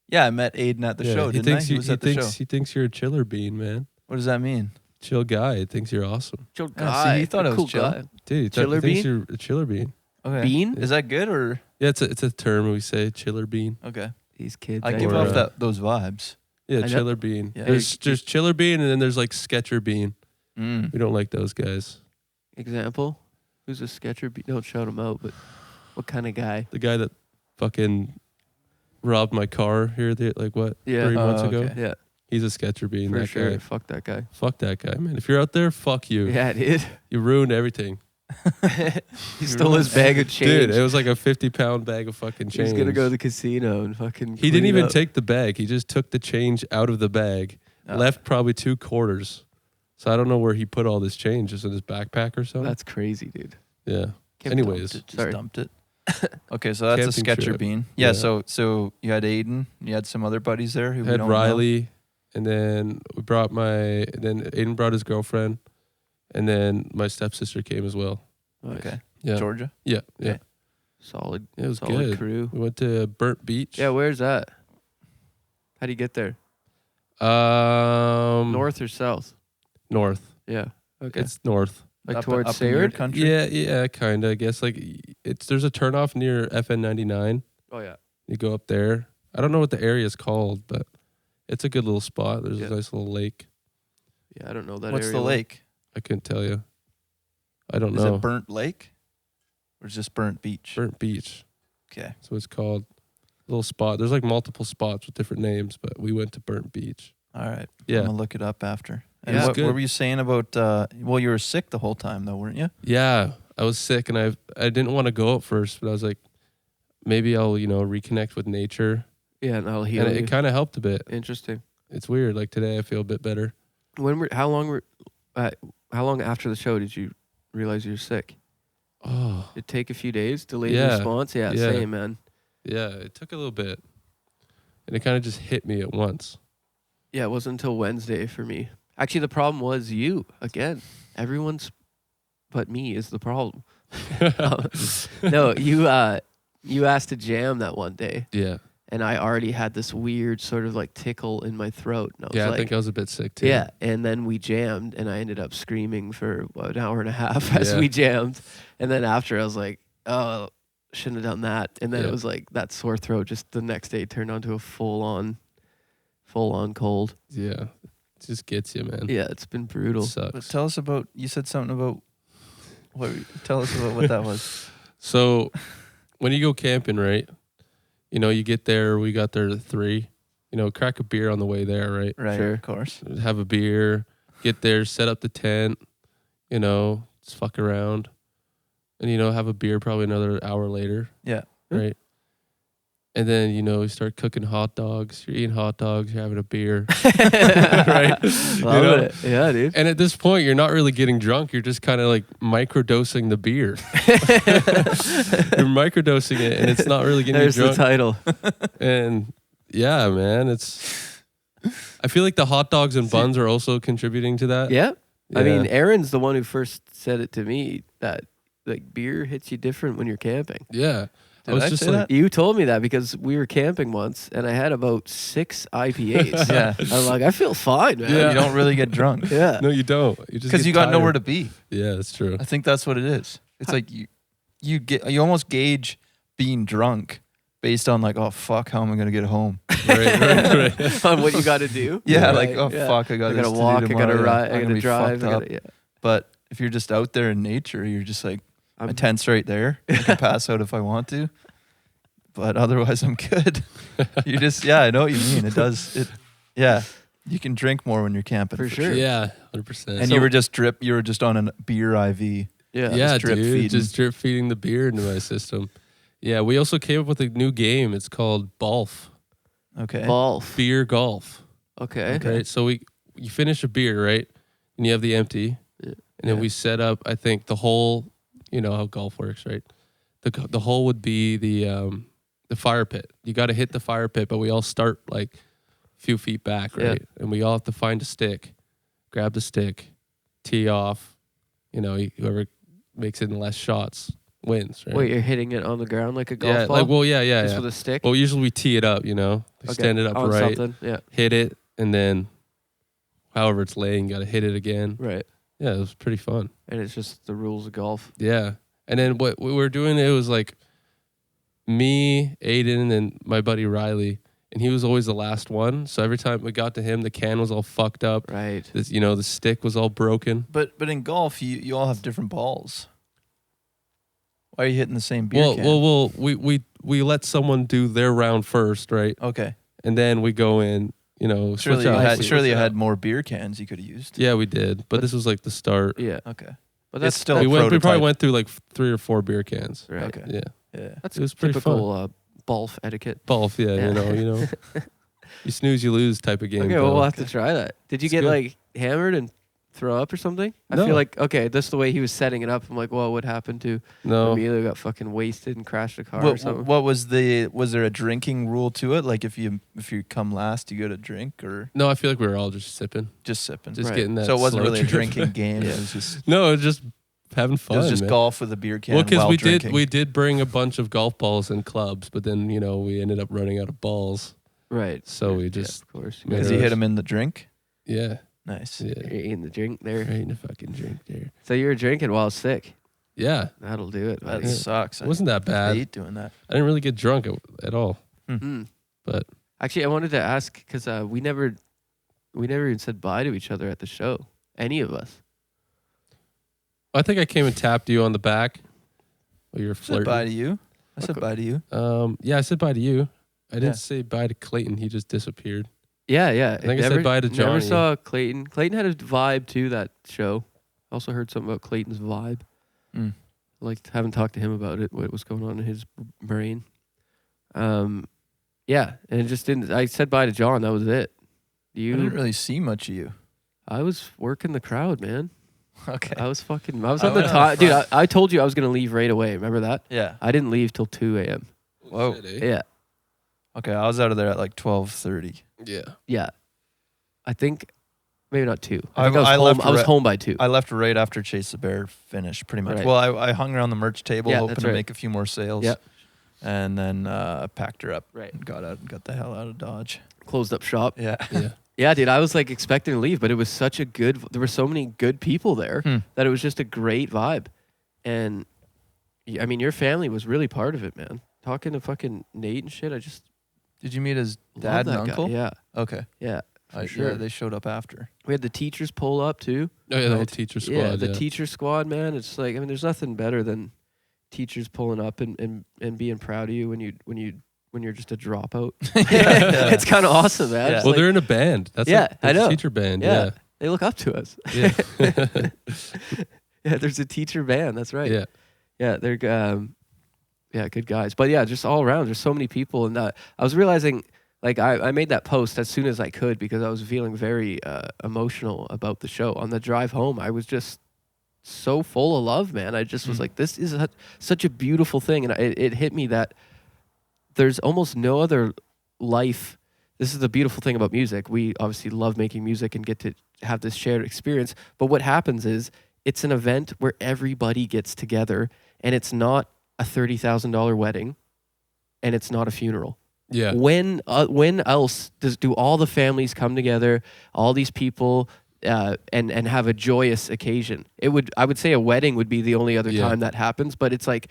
Yeah, I met Aiden at the show, didn't I? He was at the show. He thinks you're a chiller bean, man. What does that mean? Chill guy. He thinks you're awesome. Chill Oh, guy. see, he thought I was cool chill. guy. Dude, Chiller he thinks bean? you're a chiller bean. Okay. Bean? Is that good or? Yeah, it's a term we say, chiller bean. Okay. These kids. I give Or, off those vibes. Yeah, I know- chiller bean. Yeah. There's chiller bean and then there's like sketcher bean. Mm. We don't like those guys. Example? Who's a sketcher? Don't shout him out, but what kind of guy? The guy that fucking robbed my car here, 3 months ago. okay. Yeah, He's a sketcher bean. for that sure. guy. Fuck that guy. Fuck that guy, man. If you're out there, fuck you. Yeah, dude. You ruined everything. He stole his bag of change. Dude, it was like a 50-pound bag of fucking change. He's gonna go to the casino and fucking. He didn't clean even up. take the bag. He just took the change out of the bag, left probably 2 quarters. So I don't know where he put all this change. Just in his backpack or something. That's crazy, dude. Yeah. Can't Anyways. dump it. Just Sorry. dumped it. Okay, so that's a Camping sketcher trip. bean. Yeah, Yeah. So you had Aiden, you had some other buddies there who we Had don't Riley, and then then Aiden brought his girlfriend, and then my stepsister came as well. know. Nice. Okay. Yeah. Georgia. Yeah. Okay. Solid. It was solid good. crew. We went to Burnt Beach. Yeah, where's that? How do you get there? North. North or south? North. Yeah. Okay. It's north. like Up towards in your Sayard? country. Yeah, kind of. I guess like there's a turnoff near FN 99. Oh yeah. You go up there. I don't know what the area is called, but it's a good little spot. There's Yeah. a nice little lake. Yeah, I don't know that What's area. the well. lake? I couldn't tell you. I don't Is know. it Burnt Lake? Or just Burnt Beach? Burnt Beach. Okay. So it's called. Little spot. There's like multiple spots with different names, but we went to Burnt Beach. All right. Yeah. I'm going to look it up after. And Yeah. what Good. were you saying about, well, you were sick the whole time though, weren't you? Yeah, I was sick and I didn't want to go at first, but I was like, maybe I'll, reconnect with nature. Yeah, and that'll heal And you. it kind of helped a bit. Interesting. It's weird. Like today I feel a bit better. How long after the show did you realize you were sick? Oh, Did it take a few days? Delayed Yeah. response? Yeah, Yeah. same, man. yeah, it took a little bit. And it kind of just hit me at once. Yeah, it wasn't until Wednesday for me. Actually, the problem was you again. Everyone's but me is the problem. No, you asked to jam that one day, Yeah. and I already had this weird sort of like tickle in my throat. And I was Yeah, I like, think I was a bit sick too. yeah, and then we jammed, and I ended up screaming for an hour and a half as Yeah. we jammed, and then after I was like, oh, shouldn't have done that, and then Yeah. it was like that sore throat just the next day turned onto a full on cold. Yeah. It just gets you, man. Yeah, it's been brutal. It sucks. But tell us about, you said something about, tell us about what that was. So when you go camping, right? You get there, we got there at 3. Crack a beer on the way there, right? Right, Sure. of course. Have a beer, get there, set up the tent, just fuck around. And, have a beer probably another hour later. Yeah. Right? And then, you start cooking hot dogs. You're eating hot dogs, you're having a beer. Right? Love it. Yeah, dude. And at this point, you're not really getting drunk. You're just kind of like microdosing the beer. You're microdosing it, and it's not really getting There's you the drunk. title. And yeah, man, I feel like the hot dogs and buns are also contributing to that. Yeah. I Yeah. mean, Aaron's the one who first said it to me that like beer hits you different when you're camping. Yeah. Did I was I just say like, that? You told me that because we were camping once and I had about 6 IPAs. Yeah. I'm like, I feel fine, man. Yeah. You don't really get drunk. Yeah. no, you don't. You just Because get you got tired. nowhere to be. Yeah, that's true. I think that's what it is. It's like you almost gauge being drunk based on like, oh fuck, how am I gonna get home? right. On what you got to do. Yeah, Right, like oh yeah. fuck, I got I this gotta to do walk, I gotta tomorrow. ride, I'm I gonna gotta be drive. fucked I up. gotta, yeah. But if you're just out there in nature, you're just like, my I'm- tent's right there. I can pass out if I want to. But otherwise, I'm good. You just, yeah, I know what you mean. It does, yeah. You can drink more when you're camping. For sure. Yeah, 100%. And you were just on a beer IV. Yeah. yeah, just drip dude, feeding. just drip feeding the beer into my system. Yeah, we also came up with a new game. It's called Golf. Okay. Golf. Beer golf. Okay. Right? So you finish a beer, right? And you have the empty. Yeah. And then Yeah. we set up, I think, the hole, you know how golf works, right? The hole would be the fire pit. You got to hit the fire pit, but we all start like a few feet back, right? Yeah. And we all have to find a stick, grab the stick, tee off. Whoever makes it in less shots wins, right? Wait, you're hitting it on the ground like a golf yeah, ball? like yeah. Just with a stick? Well, usually we tee it up, Okay. stand it up On right, something. Yeah. hit it, and then however it's laying, got to hit it again. Right. Yeah, it was pretty fun. And it's just the rules of golf. Yeah. And then what we were doing, it was like me, Aiden, and my buddy Riley, and he was always the last one. So every time we got to him, the can was all fucked up. Right. This, the stick was all broken. But in golf, you all have different balls. Why are you hitting the same beer can? Well, we let someone do their round first, right? Okay. And then we go in, switch Surely you out. had, switch surely you out. had more beer cans you could have used. Yeah, we did, but this was like the start. Yeah. Okay. But It's that's still We probably prototype. went through like 3 or 4 beer cans. right. Okay. Yeah, Yeah. That's it was pretty typical golf etiquette. golf. Yeah, Yeah. you snooze, you lose type of game. Okay, well, though. we'll have to try that. Did you It's get good. like hammered and throw up or something? I No. feel like, okay, that's the way he was setting it up. I'm like, well, what happened to No, Emilio? Got fucking wasted and crashed a car or something. What was there a drinking rule to it? Like if you come last, you get a drink, or no, I feel like we were all just sipping, just sipping? just Right. getting that. So it wasn't slow really a drip. drinking game. Yeah. It was just No, it was just having fun. it was just man. golf with a beer can. Well, because while we drinking. did bring a bunch of golf balls and clubs, but then we ended up running out of balls, Right. so we Yeah, just of course. made Because ours. you hit him in the drink. yeah, Nice. yeah, You're eating the drink there. right in a fucking drink there. So you were drinking while sick. Yeah, That'll do it. That buddy. sucks. it wasn't that I bad. hate doing that. I didn't really get drunk at all, Mm. but Actually, I wanted to ask because we never even said bye to each other at the show. Any of us. I think I came and tapped you on the back While you were I said bye to flirting. you. I said bye to you. Yeah, I said bye to you. I didn't Yeah. say bye to Clayton. He just disappeared. Yeah, yeah. I think I said bye to Never Johnny. saw Clayton. Clayton had a vibe to that show. Also heard something about Clayton's vibe. Mm. Like, haven't talked to him about it. What was going on in his brain? Yeah, and it just didn't. I said bye to John. That was it. I didn't You, really see much of you. I was working the crowd, man. Okay. I was on I the went on top, the dude. I told you I was gonna leave right away. Remember that? Yeah. I didn't leave till 2 a.m. Whoa. Shit, eh? Yeah, Okay, I was out of there at like 12:30. Yeah. yeah. I think maybe not 2. I- I think I was I home. left I was re- home by 2. I left right after Chase the Bear finished, pretty much. Right. Well, I hung around the merch table, Yeah, hoping that's to right. make a few more sales. Yep. And then packed her up. Right. And got the hell out of Dodge. Closed up shop. Yeah. Yeah. Yeah, dude. I was like expecting to leave, but it was such a good. There were so many good people there Hmm. that it was just a great vibe. And I mean, your family was really part of it, man. Talking to fucking Nate and shit, I just Did you meet his love dad and that guy. uncle? Yeah, Okay. yeah. Yeah, sure. they showed up after. We had the teachers pull up too. Oh yeah, the whole Right. teacher squad. Yeah, the teacher squad, man. It's like, I mean, there's nothing better than teachers pulling up and being proud of you when you're just a dropout. Yeah. It's kind of awesome, man. Yeah. It's Well, like- they're in a band. That's Yeah, like, I that's a know. teacher band. yeah, they look up to us. Yeah. Yeah, there's a teacher band. That's right. Yeah. Yeah, they're yeah, good guys. But yeah, just all around, there's so many people, and I was realizing, like, I made that post as soon as I could because I was feeling very emotional about the show. On the drive home, I was just so full of love, man. I just was like, this is such a beautiful thing, and it hit me that there's almost no other life. This is the beautiful thing about music. We obviously love making music and get to have this shared experience. But what happens is it's an event where everybody gets together, and it's not a $30,000 wedding, and it's not a funeral. Yeah. When else do all the families come together, all these people, and have a joyous occasion? I would say a wedding would be the only other Yeah. time that happens, but it's like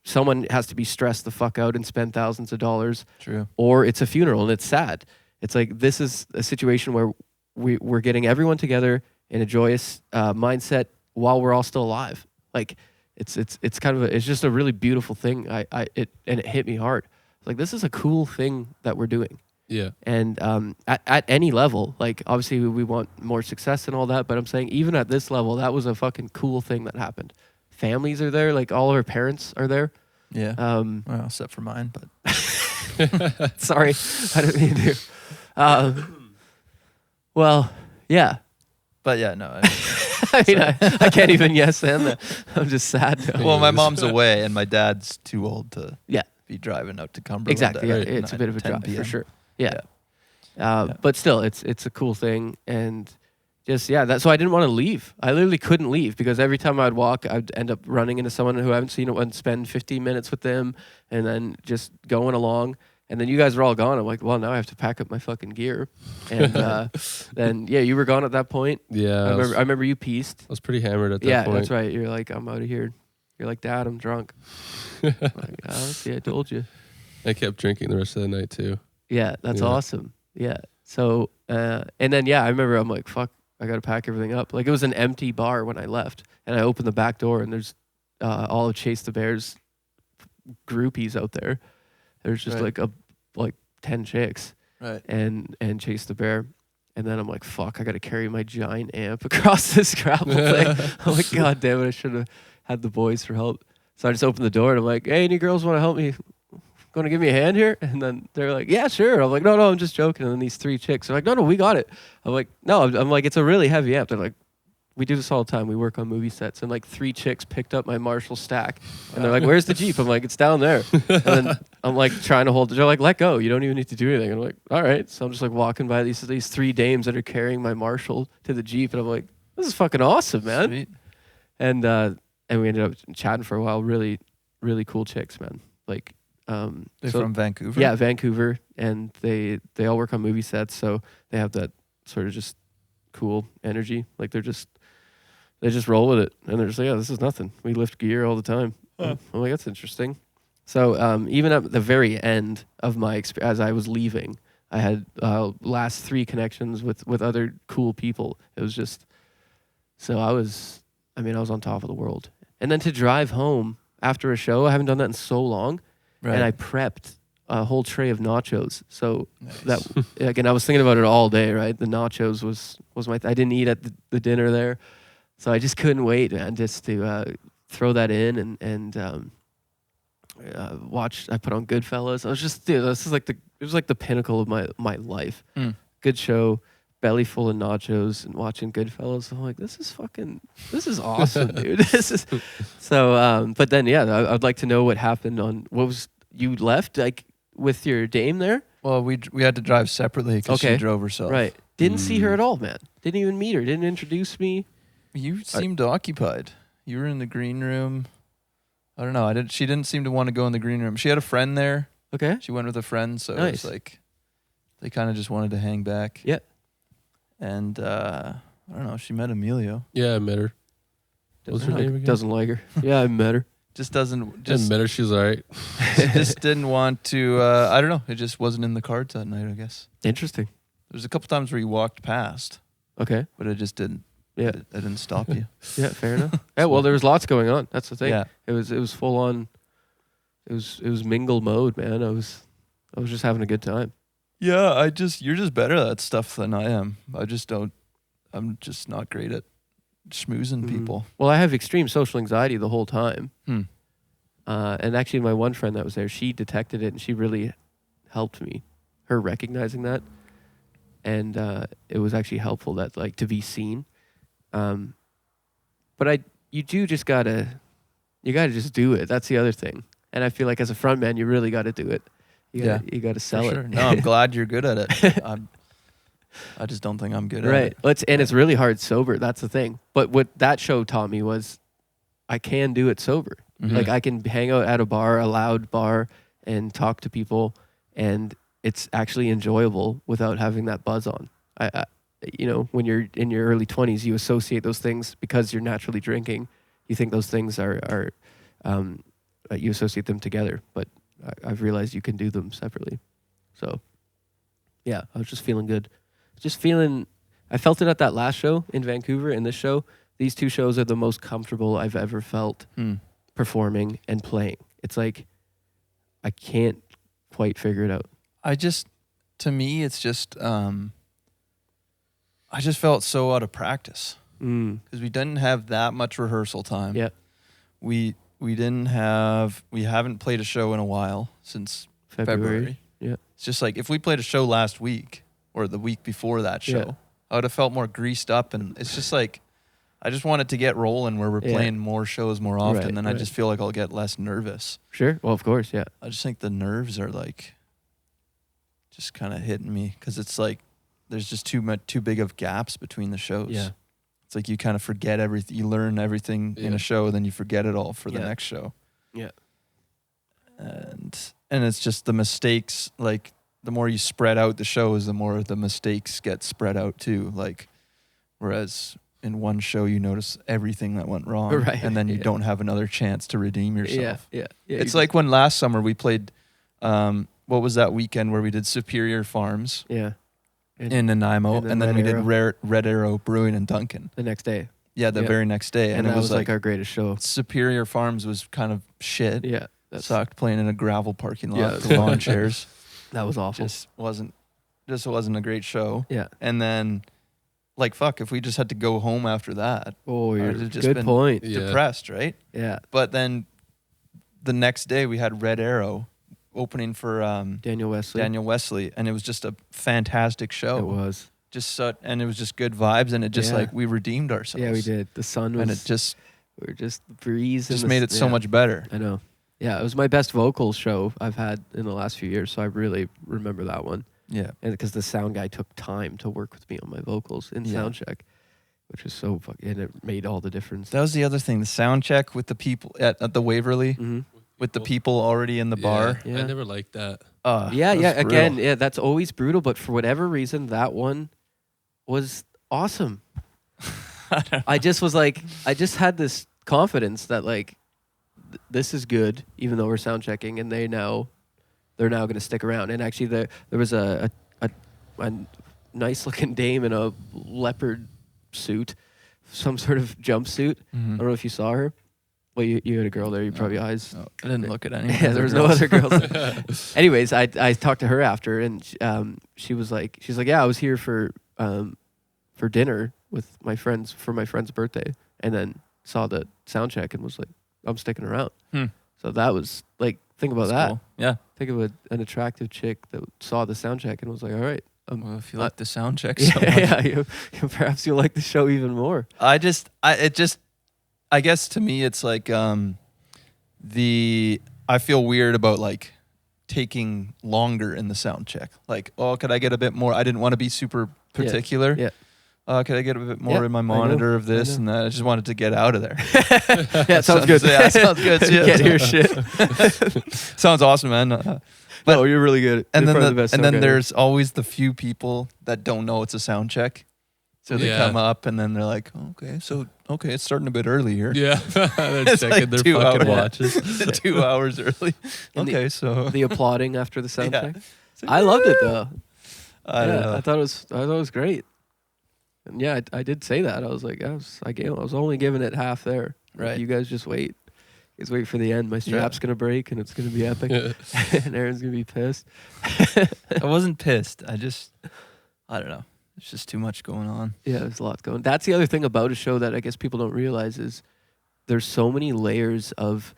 someone has to be stressed the fuck out and spend thousands of dollars, True. or it's a funeral and it's sad. It's like, this is a situation where we're getting everyone together in a joyous mindset while we're all still alive. Like, it's kind of it's just a really beautiful thing. It hit me hard. Like, this is a cool thing that we're doing. Yeah. And at any level, like, obviously we want more success and all that, but I'm saying even at this level, that was a fucking cool thing that happened. Families are there, like all of our parents are there. Yeah. Well, except for mine, but Sorry, I didn't mean to. Well, yeah. but yeah, no. I mean, I can't even yes and that. I'm just sad. Now. Well, my mom's away, and my dad's too old to Yeah. be driving out to Cumberland. Exactly. at Yeah, it's a 9, bit of a 10 drive for PM. sure. Yeah. Yeah. But still, it's a cool thing, and just so I didn't want to leave. I literally couldn't leave because every time I'd walk, I'd end up running into someone who I haven't seen and spend 15 minutes with them, and then just going along. And then you guys were all gone. I'm like, well, now I have to pack up my fucking gear. And then you were gone at that point. Yeah. I remember you pieced. I was pretty hammered at that Yeah, point. that's right. You're like, I'm out of here. You're like, Dad, I'm drunk. I'm like, oh, see, I told you. I kept drinking the rest of the night too. Yeah, that's Yeah. awesome. Yeah. So, and then, I remember I'm like, fuck, I got to pack everything up. Like, it was an empty bar when I left. And I opened the back door, and there's all of Chase the Bear's groupies out there. There's just Right. like 10 chicks Right. and Chase the Bear. And then I'm like, fuck, I got to carry my giant amp across this gravel thing. I'm like, God damn it, I should have had the boys for help. So I just opened the door and I'm like, hey, any girls want to help me? Going to give me a hand here? And then they're like, yeah, sure. I'm like, no, I'm just joking. And then these 3 chicks are like, no, we got it. I'm like, no, I'm like, it's a really heavy amp. They're like, we do this all the time. We work on movie sets. And like 3 chicks picked up my Marshall stack. And they're like, where's the Jeep? I'm like, it's down there. And then I'm like trying to hold it. They're like, let go. You don't even need to do anything. I'm like, all right. So I'm just like walking by these 3 dames that are carrying my Marshall to the Jeep. And I'm like, this is fucking awesome, man. Sweet. And we ended up chatting for a while. Really, really cool chicks, man. Like, They're so- from Vancouver. yeah, Vancouver, and they all work on movie sets, so they have that sort of just cool energy. Like they just roll with it, and they're just like, yeah, this is nothing. We lift gear all the time. Huh. I'm like, that's interesting. So even at the very end of my experience, as I was leaving, I had last 3 connections with other cool people. It was just, so I was on top of the world. And then to drive home, after a show. I haven't done that in so long. Right. And I prepped a whole tray of nachos. So Nice. that, again, I was thinking about it all day, right? The nachos was I didn't eat at the dinner there. So I just couldn't wait, man, just to throw that in and watch. I put on Goodfellas. I was just, dude, it was like the pinnacle of my life. Mm. Good show, belly full of nachos and watching Goodfellas. I'm like, this is awesome, dude. This is so. But then, yeah, I'd like to know what happened on you left like with your dame there, Well, we had to drive separately because Okay. she drove herself. right? Didn't see her at all, man. Didn't even meet her. Didn't introduce me. You seemed occupied. You were in the green room. I don't know. She didn't seem to want to go in the green room. She had a friend there. Okay. She went with a friend, so it Nice. was like they kind of just wanted to hang back. Yeah. And I don't know. She met Emilio. Yeah, I met her. What's her name again? Doesn't like her. Yeah, I met her. Just doesn't. I Just met her. She was all right. just didn't want to. I don't know. It just wasn't in the cards that night. I guess Interesting. there's a couple times where you walked past, Okay. but it just didn't. Yeah. It didn't stop you. Yeah, fair enough. Yeah, well, there was lots going on. That's the thing. Yeah. It was full on. It was mingle mode, man. I was just having a good time. Yeah. You're just better at that stuff than I am. I just don't. I'm just not great at schmoozing people. Well, I have extreme social anxiety the whole time. Hmm. And actually, my one friend that was there, she detected it, and she really helped me. Her recognizing that, and it was actually helpful that like to be seen. But you just gotta just do it. That's the other thing. And I feel like as a front man, you really got to do it. You got to sell For it. sure. No, I'm glad you're good at it. I just don't think I'm good at Right. it. It's really hard sober. That's the thing. But what that show taught me was I can do it sober. Mhm. Like I can hang out at a bar, a loud bar, and talk to people, and it's actually enjoyable without having that buzz on. I when you're in your early 20s, you associate those things because you're naturally drinking. You think those things are you associate them together, but I've realized you can do them separately. So, yeah, I was just feeling good. I felt it at that last show in Vancouver and this show. These two shows are the most comfortable I've ever felt performing and playing. It's like I can't quite figure it out. To me, it's just, I just felt so out of practice because we didn't have that much rehearsal time. Yeah. We haven't played a show in a while since February. Yeah. It's just like if we played a show last week or the week before that show, Yeah. I would have felt more greased up. And it's just like, I just want it to get rolling where we're Yeah. playing more shows more often. Right, then I right. just feel like I'll get less nervous. Sure. Well, of course. Yeah. I just think the nerves are like just kind of hitting me because it's like there's just too big of gaps between the shows. Yeah. It's like you kind of forget everything. You learn everything in Yeah. a show, then you forget it all for the Yeah. next show. Yeah. And it's just the mistakes. Like the more you spread out the shows, the more the mistakes get spread out too. Like whereas in one show you notice everything that went wrong, Right. and then you Yeah. don't have another chance to redeem yourself. Yeah. It's like when last summer we played. What was that weekend where we did Superior Farms yeah. in Nanaimo, and then and then we Red did Red Arrow Brewing in Duncan. The next day. Yeah, the Yeah. very next day, And it that was like our greatest show. Superior Farms was kind of shit. Yeah. Sucked playing in a gravel parking lot Yeah. with lawn chairs. That was awful. Just wasn't a great show. Yeah. And then, like, fuck, if we just had to go home after that, Oh, I'd you're have just good been point. Yeah. depressed, right? Yeah. But then the next day we had Red Arrow opening for Daniel Wesley. Daniel Wesley, and it was just a fantastic show. It was. And it was just good vibes, and it just Yeah. like we redeemed ourselves. Yeah, we did. The sun was. And it just we were just breezing. made it so much better. I know. Yeah, it was my best vocal show I've had in the last few years, so I really remember that one. Yeah. And because the sound guy took time to work with me on my vocals in Yeah. sound check, which is so fucking, and it made all the difference. That was the other thing, the sound check with the people at the Waverly, Mm-hmm. with the people already in the bar. Yeah. I never liked that. Yeah, that yeah. was Again, brutal. yeah, that's always brutal, but for whatever reason, that one was awesome. I just was like, I just had this confidence that like, this is good, even though we're sound checking, and they're now going to stick around. And actually, there was a nice looking dame in a leopard suit, some sort of jumpsuit. I don't know if you saw her. Well, you had a girl there. You probably eyes. No, I didn't look at any. Yeah, there was no other girls. Anyways, I talked to her after, and she's like, yeah, I was here for dinner with my friends for my friend's birthday, and then saw the sound check and was like, I'm sticking around. So that was like, think about that. Cool. Yeah. Think of an attractive chick that saw the sound check and was like, all right. Well, if you like the sound check, so much. Yeah, perhaps you'll like the show even more. I guess to me it's like I feel weird about like taking longer in the sound check. Like, oh, could I get a bit more? I didn't want to be super particular. Yeah. Could I get a bit more in my monitor of this and that? I just wanted to get out of there. Yeah, sounds good. Yeah, sounds good. Yeah. Get your shit. Sounds awesome, man. But no, you're really good. And you're then there's always the few people that don't know it's a sound check. So they come up and then they're like, okay, it's starting a bit early here. Yeah. They're It's checking like their 2 fucking hours. watches. 2 hours early. And Okay, so the applauding after the sound Yeah. check. I loved it though. I don't know. I thought it was great. And yeah, I did say that. I was like, I was only giving it half there. Right. You guys just wait. You guys wait for the end. My strap's gonna break and it's gonna be epic. And Aaron's gonna be pissed. I wasn't pissed. I don't know. It's just too much going on. Yeah, there's a lot going. That's the other thing about a show that I guess people don't realize is there's so many layers of,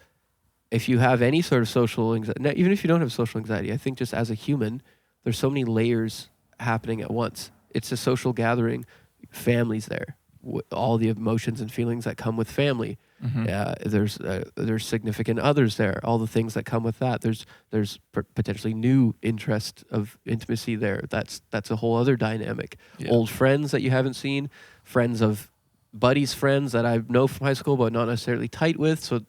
if you have any sort of social anxiety, even if you don't have social anxiety, I think just as a human, there's so many layers happening at once. It's a social gathering. Family's there. All the emotions and feelings that come with family. There's significant others there. All the things that come with that. There's potentially new interest of intimacy there. That's a whole other dynamic. Yeah. Old friends that you haven't seen, friends of buddies' friends that I know from high school but not necessarily tight with. So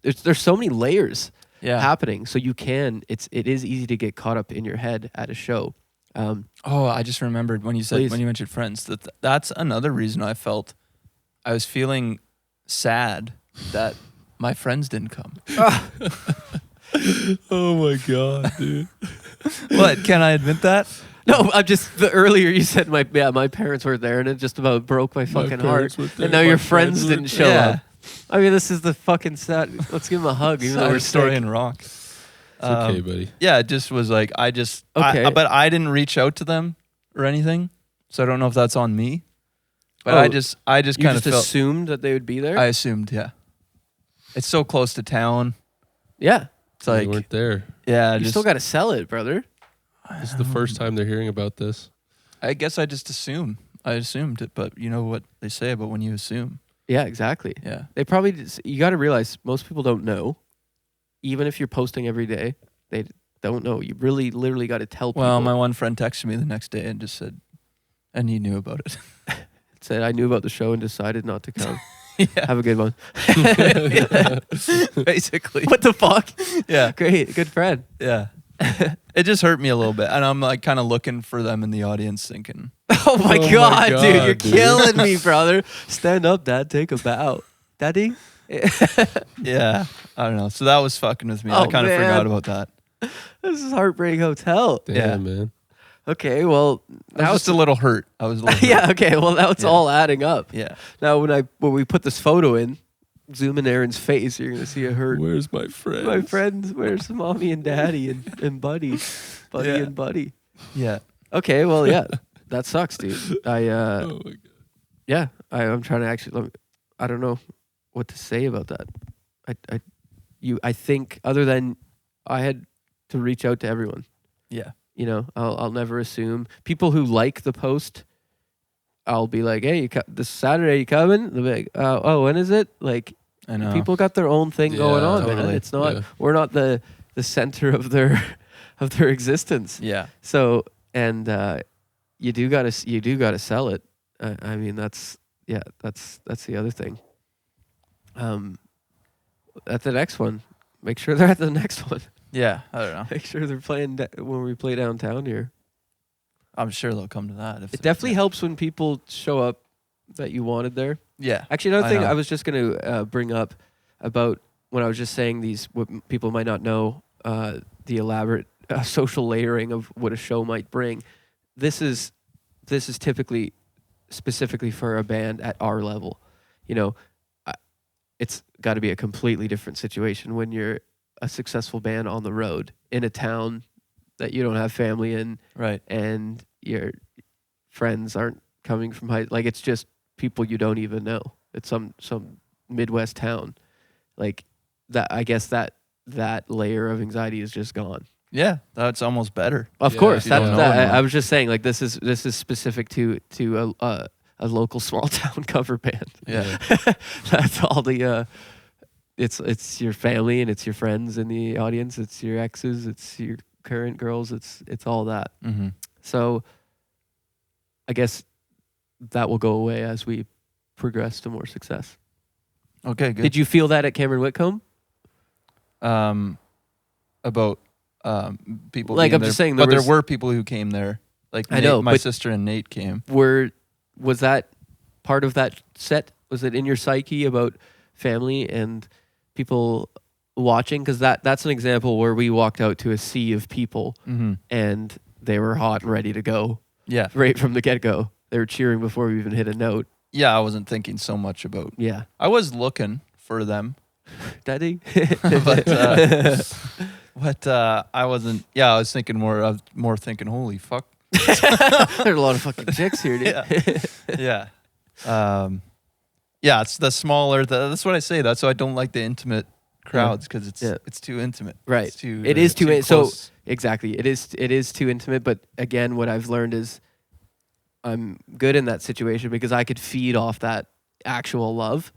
there's so many layers happening. So it is easy to get caught up in your head at a show. I just remembered when you mentioned friends, that's another reason I was feeling sad that my friends didn't come. Oh my God, dude. What? Can I admit that? No, I'm just the earlier you said my parents were there and it just about broke my fucking heart. And now your friends didn't show up. I mean, this is the fucking sad. Let's give them a hug, even though we're story sick. in rock. It's okay, buddy. Yeah, it just was like Okay. but I didn't reach out to them or anything, so I don't know if that's on me. But I just You kind of just assumed that they would be there. I assumed, yeah. It's so close to town. Yeah, It's like, They weren't there. yeah, you still got to sell it, brother. This is the first time they're hearing about this. I guess I just assumed. I assumed it, but you know what they say about when you assume. Yeah, exactly. Yeah. They probably you got to realize most people don't know. Even if you're posting every day, they don't know. You really, literally got to tell people. Well, my one friend texted me the next day and just said, and he knew about it. Said I knew about the show and decided not to come. Yeah. Have a good one. Basically. What the fuck? Yeah. Great, good friend. Yeah. It just hurt me a little bit. And I'm like kind of looking for them in the audience thinking, Oh my god, dude, you're dude. killing me, brother. Stand up, Dad. Take a bow, Daddy. yeah, I don't know. So that was fucking with me. I Oh, kind of man. forgot about that. This is Heartbreak Hotel. Damn, Yeah. man. Okay, well, I was just a little hurt. I was a little hurt. yeah. Okay, well, now it's Yeah. all adding up. Yeah. Now, when we put this photo in, zoom in Aaron's face, you're gonna see a hurt. Where's my friend? My friends, where's mommy and daddy and buddy Yeah. and buddy? Yeah. Okay, well, yeah, that sucks, dude. Oh my God. Yeah, I'm trying to actually. I don't know what to say about that. I think other than I had to reach out to everyone. Yeah. You know, I'll never assume people who like the post. I'll be like, hey, this Saturday you coming? They'll be like, oh, when is it? Like, I know. people got their own thing going Yeah, on, man. totally. It's not. Yeah. We're not the center of their existence. Yeah. So, and you do gotta sell it. I mean, that's the other thing. At the next one, make sure they're at the next one. Yeah. I don't know. Make sure they're playing when we play downtown here. I'm sure they'll come to that. It definitely helps when people show up that you wanted there. Yeah. Actually, another I thing know. I was just going to bring up about when I was just saying these, what people might not know, the elaborate social layering of what a show might bring. This is typically specifically for a band at our level. You know, it's got to be a completely different situation when you're a successful band on the road in a town that you don't have family in, Right. and your friends aren't coming from like it's just people you don't even know. It's some Midwest town, like that. I guess that layer of anxiety is just gone. Yeah, that's almost better. Of Yeah, course, you that's don't know that. anyone. I was just saying, like this is specific to a local small town cover band. Yeah. That's all the. It's your family and it's your friends in the audience. It's your exes. It's your current girls. It's all that. Mm-hmm. So, I guess that will go away as we progress to more success. Okay, good. Did you feel that at Cameron Whitcomb? About people Like, being I'm there, just saying but there there was- were people who came there. Like I Nate, know, my but- sister and Nate came. Was that part of that set? Was it in your psyche about family and people watching? Because that's an example where we walked out to a sea of people Mm-hmm. and they were hot and ready to go Yeah, right from the get-go. They were cheering before we even hit a note. yeah. I wasn't thinking so much about. Yeah. I was looking for them, Daddy? but I wasn't. Yeah, I was thinking more. I was more thinking, holy fuck. There's a lot of fucking chicks here, dude. Yeah. Yeah. It's the smaller. That's what I say. That's why I don't like the intimate crowds because it's too intimate. Right. It's too. It is too so close. exactly. It is too intimate, but again what I've learned is I'm good in that situation because I could feed off that actual love.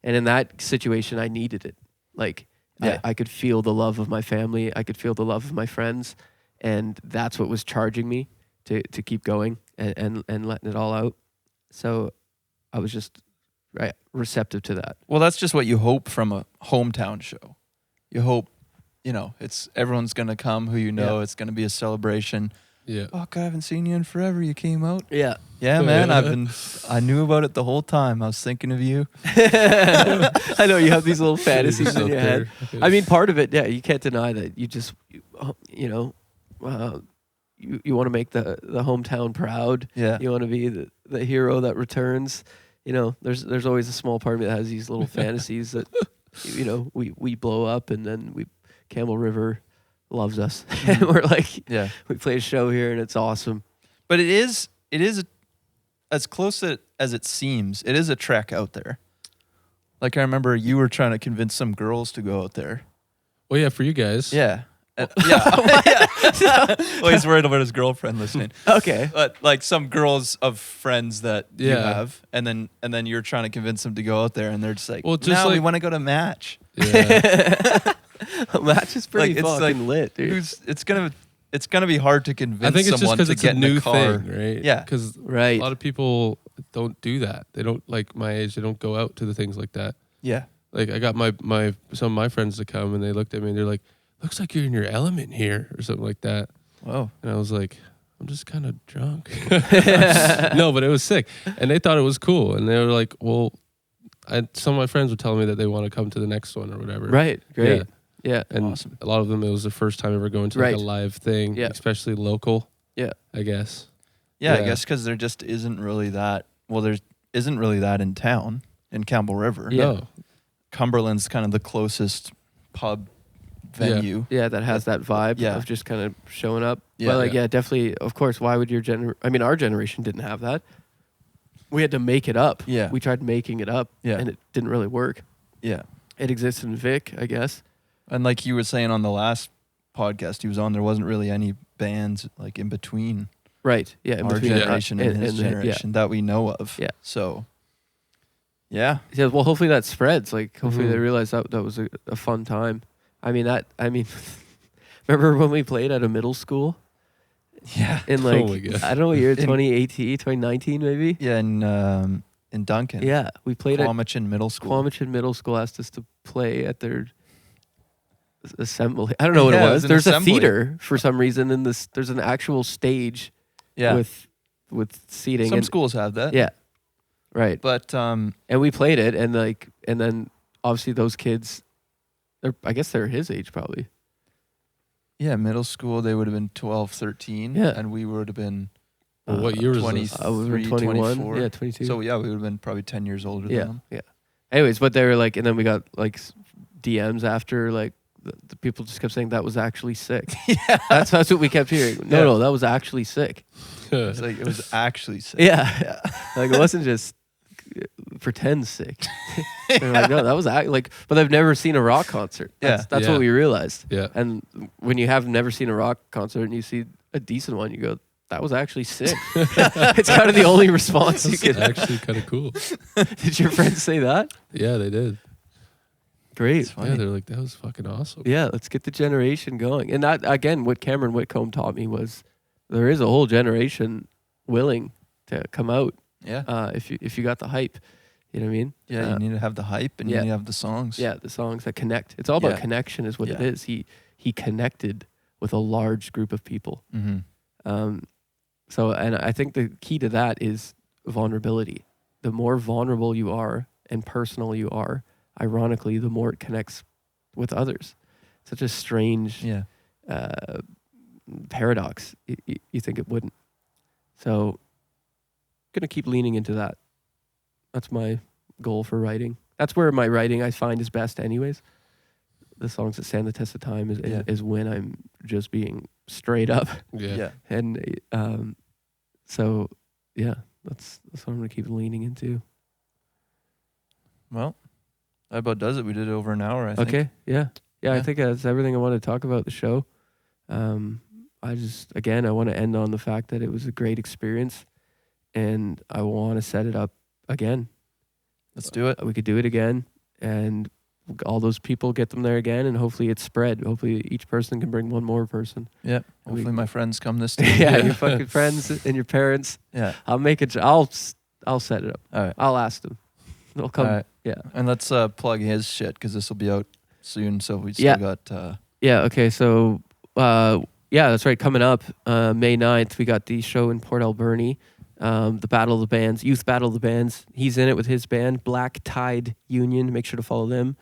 And in that situation I needed it. Like Yeah. I could feel the love of my family, I could feel the love of my friends, and that's what was charging me to keep going and letting it all out. So I was just receptive to that. Well, that's just what you hope from a hometown show. You hope, it's everyone's gonna come who you know. Yeah. It's gonna be a celebration. Yeah. Fuck, I haven't seen you in forever. You came out. Yeah. Yeah, man. I knew about it the whole time. I was thinking of you. I know you have these little fantasies Just in out your head. there. I mean, part of it, yeah, you can't deny that you just, you want to make the hometown proud. Yeah. You want to be the hero that returns. There's always a small part of me that has these little fantasies that, we blow up and then Campbell River loves us. And we're like, Yeah. we play a show here and it's awesome. But it is as close as it seems. It is a trek out there. Like I remember you were trying to convince some girls to go out there. Well, yeah, for you guys. Yeah. Yeah. Well, he's worried about his girlfriend listening. Okay. But like some girls of friends that you Yeah. have, and then you're trying to convince them to go out there, and they're just like, Well, just no, we like- want to go to match. Yeah. Match is pretty Like, it's fucking like, lit, dude. It's gonna be hard to convince I think it's just someone because to it's get a new in a car. thing, right? Yeah. Because Right. a lot of people don't do that. They don't, like my age, they don't go out to the things like that. Yeah. Like I got my some of my friends to come and they looked at me and they're like, looks like you're in your element here or something like that. Whoa. And I was like, I'm just kind of drunk. No, but it was sick. And they thought it was cool. And they were like, well, some of my friends were telling me that they want to come to the next one or whatever. Right. Great. Yeah. Yeah. And Awesome. a lot of them, it was the first time ever going to like Right. a live thing, Yeah. especially local. Yeah. I guess. Yeah, I Yeah. guess because there just isn't really that. Well, there isn't really that in town in Campbell River. Yeah. No. Cumberland's kind of the closest pub venue. Yeah, that has that vibe Yeah. of just kind of showing up. Yeah. But like, Yeah. yeah, definitely. Of course, why would our generation didn't have that. We had to make it up. Yeah. We tried making it up. Yeah. And it didn't really work. Yeah. It exists in Vic, I guess. And like you were saying on the last podcast he was on, there wasn't really any bands like in between Right. Yeah. In our between generation and his the- generation that we know of. Yeah. So, yeah. Yeah. Well, hopefully that spreads. Like, hopefully Mhm. they realize that was a fun time. I mean, remember when we played at a middle school Yeah. in Oh like, my God. I don't know what year, In- 2018, 2019 maybe? Yeah. In Duncan. Yeah. We played at Quamachin Middle School. Quamachin Middle School asked us to play at their assembly. I don't know what Yeah, it it was. was an There's assembly. a theater for some reason in this. There's an actual stage Yeah. with seating. Some and, schools have that. yeah, right. But And we played it, and then obviously those kids, I guess they're his age probably. yeah, middle school they would have been 12, 13. Yeah. And we would have been Well, what year was 20. this? We were 23, 21. 24. Yeah, 22. So yeah, we would have been probably 10 years older yeah, than them. yeah. Anyways, but they were like, and then we got like DMs after, like the people just kept saying that was actually sick. Yeah. That's what we kept hearing. No, that was actually sick. It's like it was actually sick. Yeah. Like it wasn't just pretend sick. They're like, no, that was like, but I've never seen a rock concert. That's Yeah. what we realized. Yeah. And when you have never seen a rock concert and you see a decent one, you go, that was actually sick. It's kind of the only response you It's could. actually kind of cool. Did your friends say that? Yeah, they did. Great. Yeah, they're like, that was fucking awesome. Yeah, let's get the generation going. And that, again, what Cameron Whitcomb taught me was there is a whole generation willing to come out Yeah. if you got the hype. You know what I mean? Yeah, you need to have the hype and you need to have the songs. Yeah, the songs that connect. It's all about Yeah. connection is what it Yeah. is. He connected with a large group of people. Mm-hmm. So, and I think the key to that is vulnerability. The more vulnerable you are and personal you are, ironically, the more it connects with others. Such a strange Yeah. paradox. You think it wouldn't. So, gonna keep leaning into that. That's my goal for writing. That's where my writing I find is best, anyways. The songs that stand the test of time is when I'm just being straight up. Yeah. And so, yeah, that's what I'm gonna keep leaning into. Well, that about does it. We did over an hour, I think. Okay, yeah. I Yeah. think that's everything I want to talk about the show. I just, again, I want to end on the fact that it was a great experience, and I want to set it up again. Let's do it. We could do it again, and all those people get them there again, and hopefully it's spread. Hopefully each person can bring one more person. Yeah. And we- Hopefully my friends come this time. Yeah, your fucking friends and your parents. Yeah. I'll make it. I'll set it up. All right. I'll ask them. They'll come. All right. Yeah. And let's plug his shit because this will be out soon. So we still Yeah. got. Yeah. Okay. So, yeah, that's right. Coming up, May 9th, we got the show in Port Alberni, the Battle of the Bands, Youth Battle of the Bands. He's in it with his band, Black Tide Union. Make sure to follow them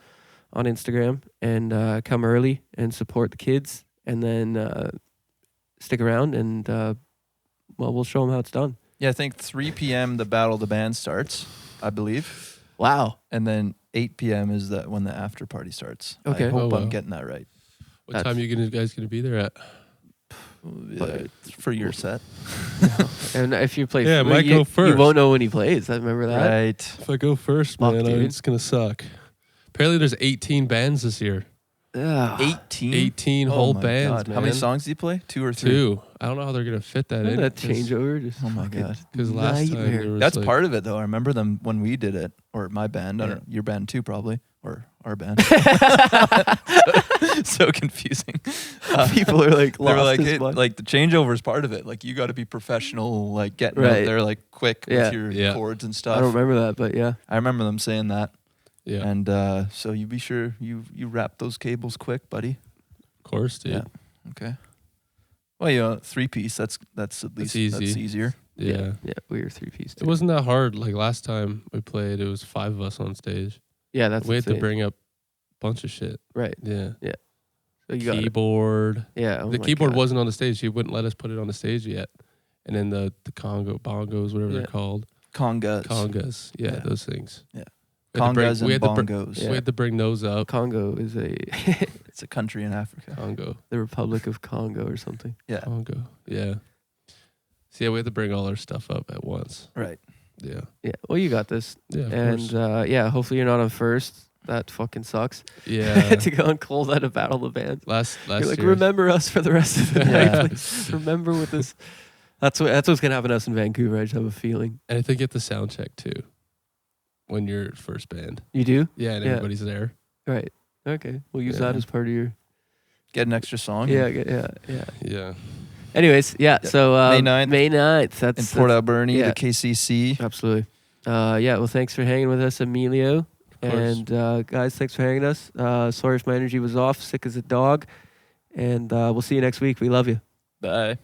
on Instagram and come early and support the kids, and then stick around and we'll show them how it's done. Yeah, I think 3 p.m. the Battle of the Band starts, I believe. Wow. And then 8 p.m. is when the after party starts. Okay. I hope Oh, I'm wow. getting that right. What time are you guys gonna be there at? For your set. And if you play, Yeah, it might go you first. won't know when he plays. I remember that. Right. If I go first, Fuck, man, dude. it's gonna suck. Apparently, there's 18 bands this year. Ugh. 18? 18 Oh whole my bands, God. man. How many songs do you play? 2 or 3? 2. I don't know how they're gonna fit that in. That changeover. Just Oh my fucking God. Because last time nightmare. there was That's like, part of it, though. I remember them when we did it, or my band. I Yeah. don't know, your band too, probably, or our band. So confusing. People are like, They were lost like, his mind. like the changeover is part of it. Like you got to be professional, like getting Right. out there, like quick Yeah. with your Yeah. chords and I stuff. don't remember that, but yeah. I remember them saying that, yeah, and so you be sure you wrap those cables quick, buddy. of course, dude. Yeah. Okay. Well, 3-piece. That's at least easy. that's easier. Yeah. Yeah, we were 3-piece. It wasn't that hard. Like last time we played, it was 5 of us on stage. Yeah, that's We had to insane. bring up a bunch of shit. Right. Yeah. So you got it. Keyboard. Yeah. Oh The my keyboard God. wasn't on the stage. He wouldn't let us put it on the stage yet. And then the bongos, whatever Yeah. they're called. Congas. Congas. Yeah, Yeah. those things. Yeah. We had to bring- Congas we and had to br- bongos. Yeah. We had to bring those up. Congo is It's a country in Africa. Congo. the Republic of Congo or something. Yeah. Congo. Yeah. So yeah, we had to bring all our stuff up at once. Right. Yeah. Yeah. Well, you got this. Yeah, of And course. yeah, hopefully you're not on first. That fucking sucks. Yeah. To go and cold at a battle of the bands. last You're like, year. remember us for the rest of the Yeah. night, please. Remember with this. That's what's gonna happen to us in Vancouver. I just have a feeling. And I think you get the sound check too. When you're first band. You do? Yeah, and Yeah. everybody's there. Right. Okay. We'll use Yeah. that as part of your. Get an extra song. Yeah. Yeah. Yeah. Anyways, yeah. Yeah. So May 9th. May 9th. In That's Port Alberni, yeah. the KCC. absolutely. Yeah. Well, thanks for hanging with us, Emilio. Of course. And guys, thanks for hanging us. Sorry if my energy was off. Sick as a dog. And we'll see you next week. We love you. Bye.